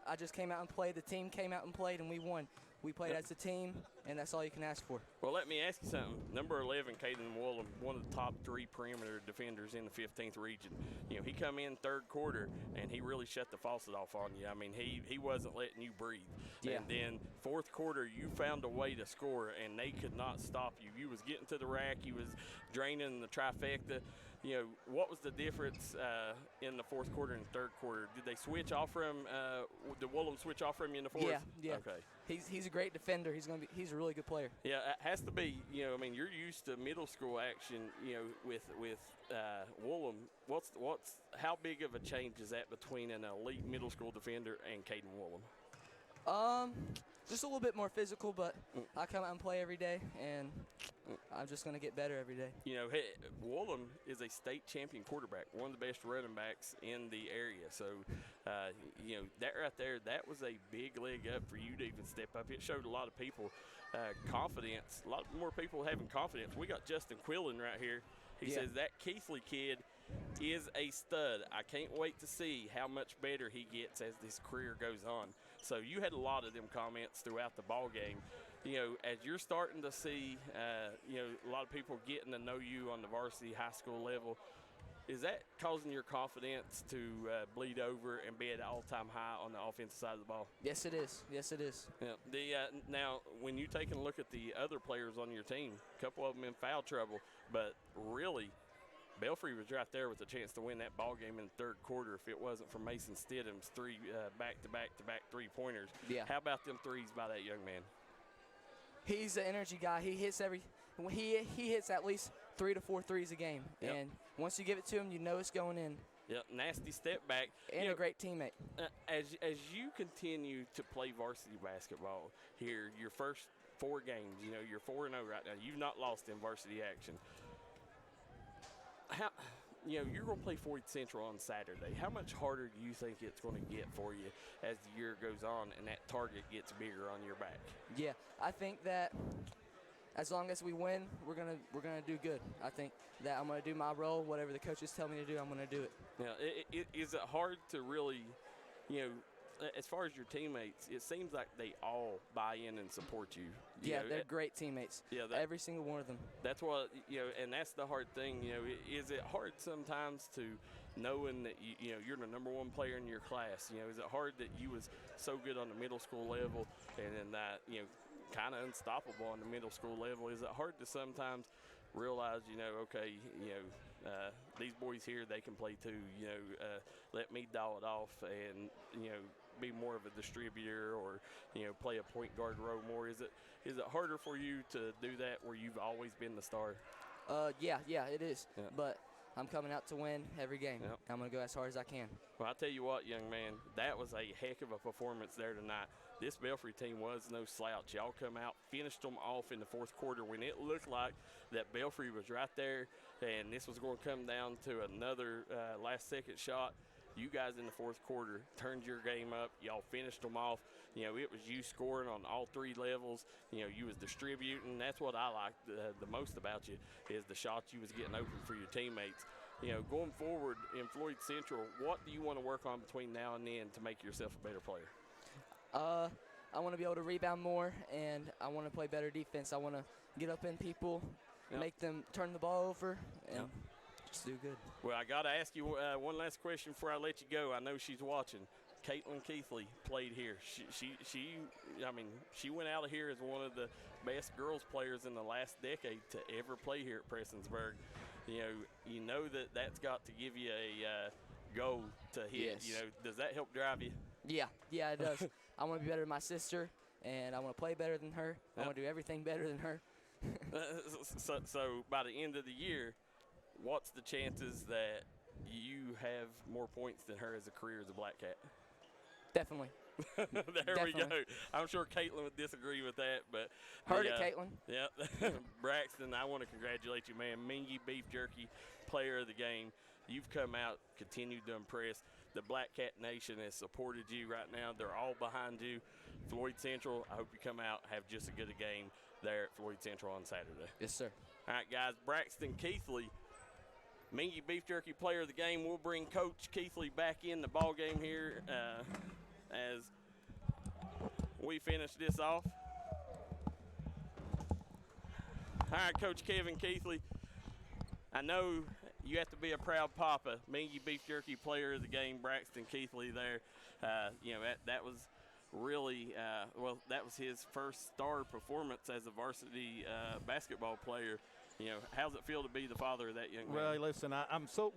I just came out and played. The team came out and played, and we won. We played as a team, and that's all you can ask for. Well, let me ask you something. Number 11, Caden Woolham, one of the top 3 perimeter defenders in the 15th region. He come in third quarter, and he really shut the faucet off on you. I mean, he wasn't letting you breathe. Yeah. And then fourth quarter, you found a way to score, and they could not stop you. You was getting to the rack. You was draining the trifecta. What was the difference in the fourth quarter and third quarter? Did they switch off from did Woolham switch off from you in the fourth? Yeah. Okay. He's a great defender. He's a really good player. Yeah, it has to be. I mean, you're used to middle school action. With Woolham. How big of a change is that between an elite middle school defender and Caden Woolham? Just a little bit more physical, but I come out and play every day, and I'm just going to get better every day. Woolham is a state champion quarterback, one of the best running backs in the area. So, that right there, that was a big leg up for you to even step up. It showed a lot of people confidence, a lot more people having confidence. We got Justin Quillen right here. He says that Keithley kid is a stud. I can't wait to see how much better he gets as this career goes on. So you had a lot of them comments throughout the ball game. As you're starting to see, a lot of people getting to know you on the varsity high school level, is that causing your confidence to bleed over and be at an all-time high on the offensive side of the ball? Yes, it is. Yes, it is. Yeah. Now, when you take a look at the other players on your team, a couple of them in foul trouble, but really Belfry was right there with a chance to win that ball game in the third quarter if it wasn't for Mason Stidham's three back-to-back three-pointers. Yeah. How about them threes by that young man? He's an energy guy. He hits he hits at least 3 to 4 threes a game. Yep. And once you give it to him, you know it's going in. Yep, nasty step back. And a great teammate. As you continue to play varsity basketball here, your first 4 games, you're 4-0 right now. You've not lost in varsity action. You're going to play Floyd Central on Saturday. How much harder do you think it's going to get for you as the year goes on and that target gets bigger on your back? Yeah, I think that as long as we win, we're gonna do good. I think that I'm gonna do my role. Whatever the coaches tell me to do, I'm gonna do it. Now, is it hard to really, as far as your teammates, it seems like they all buy in and support you. Yeah, they're great teammates. Yeah, every single one of them. That's what and that's the hard thing. Is it hard sometimes to knowing that you're the number 1 player in your class? Is it hard that you was so good on the middle school level and then that kind of unstoppable on the middle school level? Is it hard to sometimes realize, okay, these boys here, they can play too, let me dial it off and, be more of a distributor or, play a point guard role more? Is it harder for you to do that where you've always been the star? Yeah, it is. Yeah. But I'm coming out to win every game. Yep. I'm going to go as hard as I can. Well, I tell you what, young man, that was a heck of a performance there tonight. This Belfry team was no slouch. Y'all come out, finished them off in the fourth quarter when it looked like that Belfry was right there and this was going to come down to another last-second shot. You guys in the fourth quarter turned your game up. Y'all finished them off. It was you scoring on all 3 levels. You was distributing. That's what I liked the most about you is the shots you was getting open for your teammates. Going forward in Floyd Central, what do you want to work on between now and then to make yourself a better player? I want to be able to rebound more, and I want to play better defense. I want to get up in people, make them turn the ball over, and just do good. Well, I got to ask you one last question before I let you go. I know she's watching. Caitlin Keithley played here. She went out of here as one of the best girls players in the last decade to ever play here at Prestonsburg. You know that's got to give you a goal to hit. Yes. Does that help drive you? Yeah, it does. I want to be better than my sister, and I want to play better than her. I want to do everything better than her. So by the end of the year, what's the chances that you have more points than her as a career as a Black Cat? Definitely. There we go. I'm sure Caitlin would disagree with that, but heard it, Caitlin. Yeah, Braxton, I want to congratulate you, man. Mingy Beef Jerky, player of the game. You've come out, continued to impress. The Black Cat Nation has supported you right now. They're all behind you. Floyd Central, I hope you come out, have just as good a game there at Floyd Central on Saturday. Yes, sir. All right, guys, Braxton Keithley, Mingy Beef Jerky, player of the game. We'll bring Coach Keithley back in the ball game here as we finish this off. All right, Coach Kevin Keithley, I know you have to be a proud papa. Mingy Beef Jerky, player of the game, Braxton Keithley there. That was really, that was his first star performance as a varsity basketball player. How's it feel to be the father of that young man? Well, listen,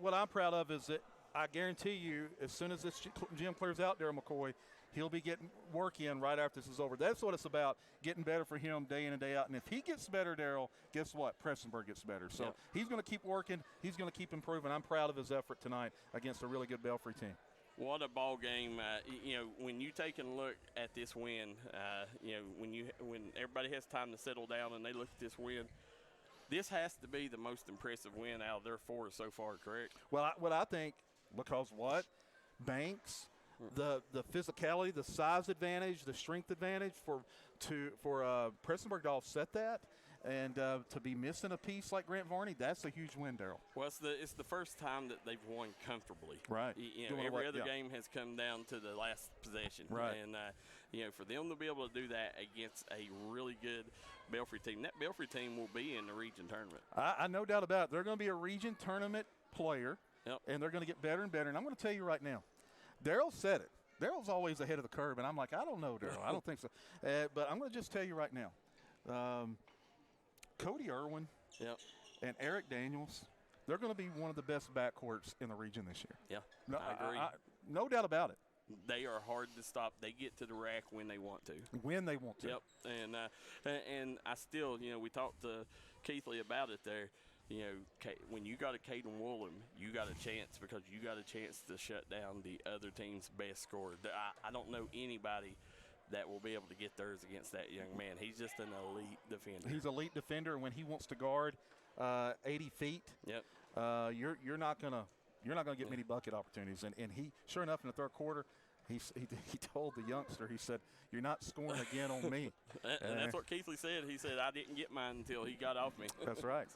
what I'm proud of is that I guarantee you, as soon as this gym clears out, Daryl McCoy, he'll be getting work in right after this is over. That's what it's about, getting better for him day in and day out. And if he gets better, Daryl, guess what? Prestonsburg gets better. So he's going to keep working. He's going to keep improving. I'm proud of his effort tonight against a really good Belfry team. What a ball game. When you take a look at this win, when everybody has time to settle down and they look at this win, this has to be the most impressive win out of their 4 so far, correct? Well, what I think, because Banks, the physicality, the size advantage, the strength advantage for Prestonsburg to offset that, and to be missing a piece like Grant Varney, that's a huge win, Daryl. Well, it's the first time that they've won comfortably. Right. Every other game has come down to the last possession. Right. And for them to be able to do that against a really good Belfry team, that Belfry team will be in the region tournament. I no doubt about it. They're going to be a region tournament player. Yep. And they're going to get better and better. And I'm going to tell you right now, Daryl said it. Daryl's always ahead of the curve, and I'm like, I don't know, Daryl. I don't think so. But I'm going to just tell you right now, Cody Irwin and Eric Daniels they're going to be one of the best backcourts in the region this year. Yeah, No, I agree. No doubt about it. They are hard to stop. They get to the rack when they want to. When they want to. Yep, and I still, we talked to Keithley about it there. When you got a Caden Woolham, you got a chance because you got a chance to shut down the other team's best scorer. I don't know anybody that will be able to get theirs against that young man. He's just an elite defender. He's an elite defender, and when he wants to guard 80 feet, yep. You're not gonna get many bucket opportunities. And he, sure enough, in the third quarter, he told the youngster, he said, "You're not scoring again on me." and that's what Keithley said. He said, "I didn't get mine until he got off me." That's right.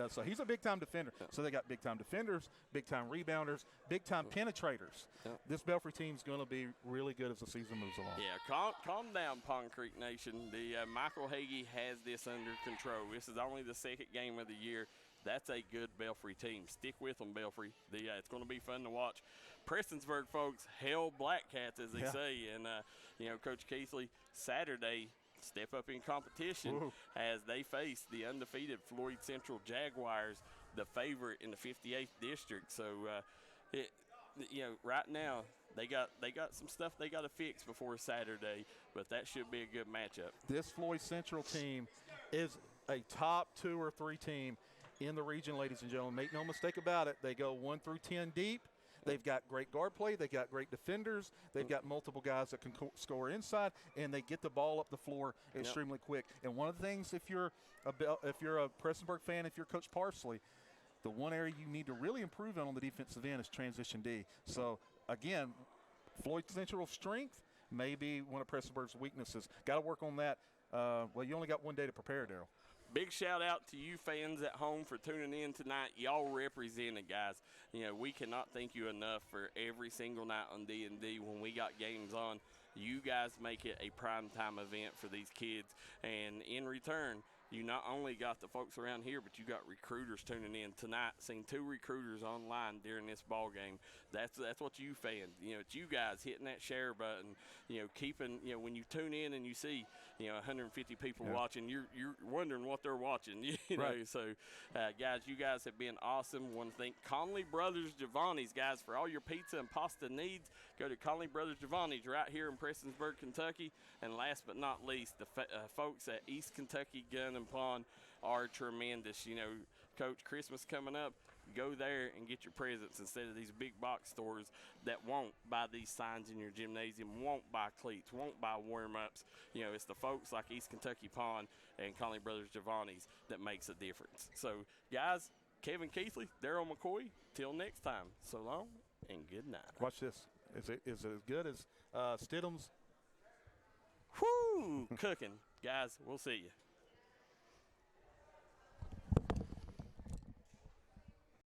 So he's a big-time defender. So they got big-time defenders, big-time rebounders, big-time penetrators. This Belfry team's going to be really good as the season moves along. Yeah, calm down, Pond Creek Nation. The Michael Hagee has this under control. This is only the second game of the year. That's a good Belfry team. Stick with them, Belfry. It's going to be fun to watch. Prestonsburg folks, hell Black Cats, as they say. And, Coach Keithley, Saturday, step up in competition as they face the undefeated Floyd Central Jaguars, the favorite in the 58th district. So, right now, they got some stuff they got to fix before Saturday, but that should be a good matchup. This Floyd Central team is a top 2 or 3 team in the region, ladies and gentlemen. Make no mistake about it. They go 1 through 10 deep. They've got great guard play. They've got great defenders. They've got multiple guys that can score inside, and they get the ball up the floor extremely quick. And one of the things, if you're a Prestonsburg fan, if you're Coach Parsley, the one area you need to really improve on the defensive end is transition D. So, again, Floyd Central's strength may be one of Prestonsburg's weaknesses. Got to work on that. You only got one day to prepare, Daryl. Big shout out to you fans at home for tuning in tonight. Y'all represented, guys. We cannot thank you enough for every single night on D&D when we got games on. You guys make it a primetime event for these kids. And in return, you not only got the folks around here, but you got recruiters tuning in tonight. Seen 2 recruiters online during this ball game. That's what you fans. It's you guys hitting that share button. Keeping. When you tune in and you see 150 people watching, you're wondering what they're watching. Right. So, guys, you guys have been awesome. Want to thank Conley Brothers Giovanni's, guys, for all your pizza and pasta needs. Go to Conley Brothers Giovanni's right here in Prestonsburg, Kentucky. And last but not least, the folks at East Kentucky Gun and Pawn are tremendous. Coach, Christmas coming up. Go there and get your presents instead of these big box stores that won't buy these signs in your gymnasium, won't buy cleats, won't buy warm-ups. It's the folks like East Kentucky Pawn and Conley Brothers Giovanni's that makes a difference. So, guys, Kevin Keithley, Daryl McCoy, till next time, so long and good night. Watch this. Is it as good as Stidham's? Whoo, cooking. Guys, we'll see you.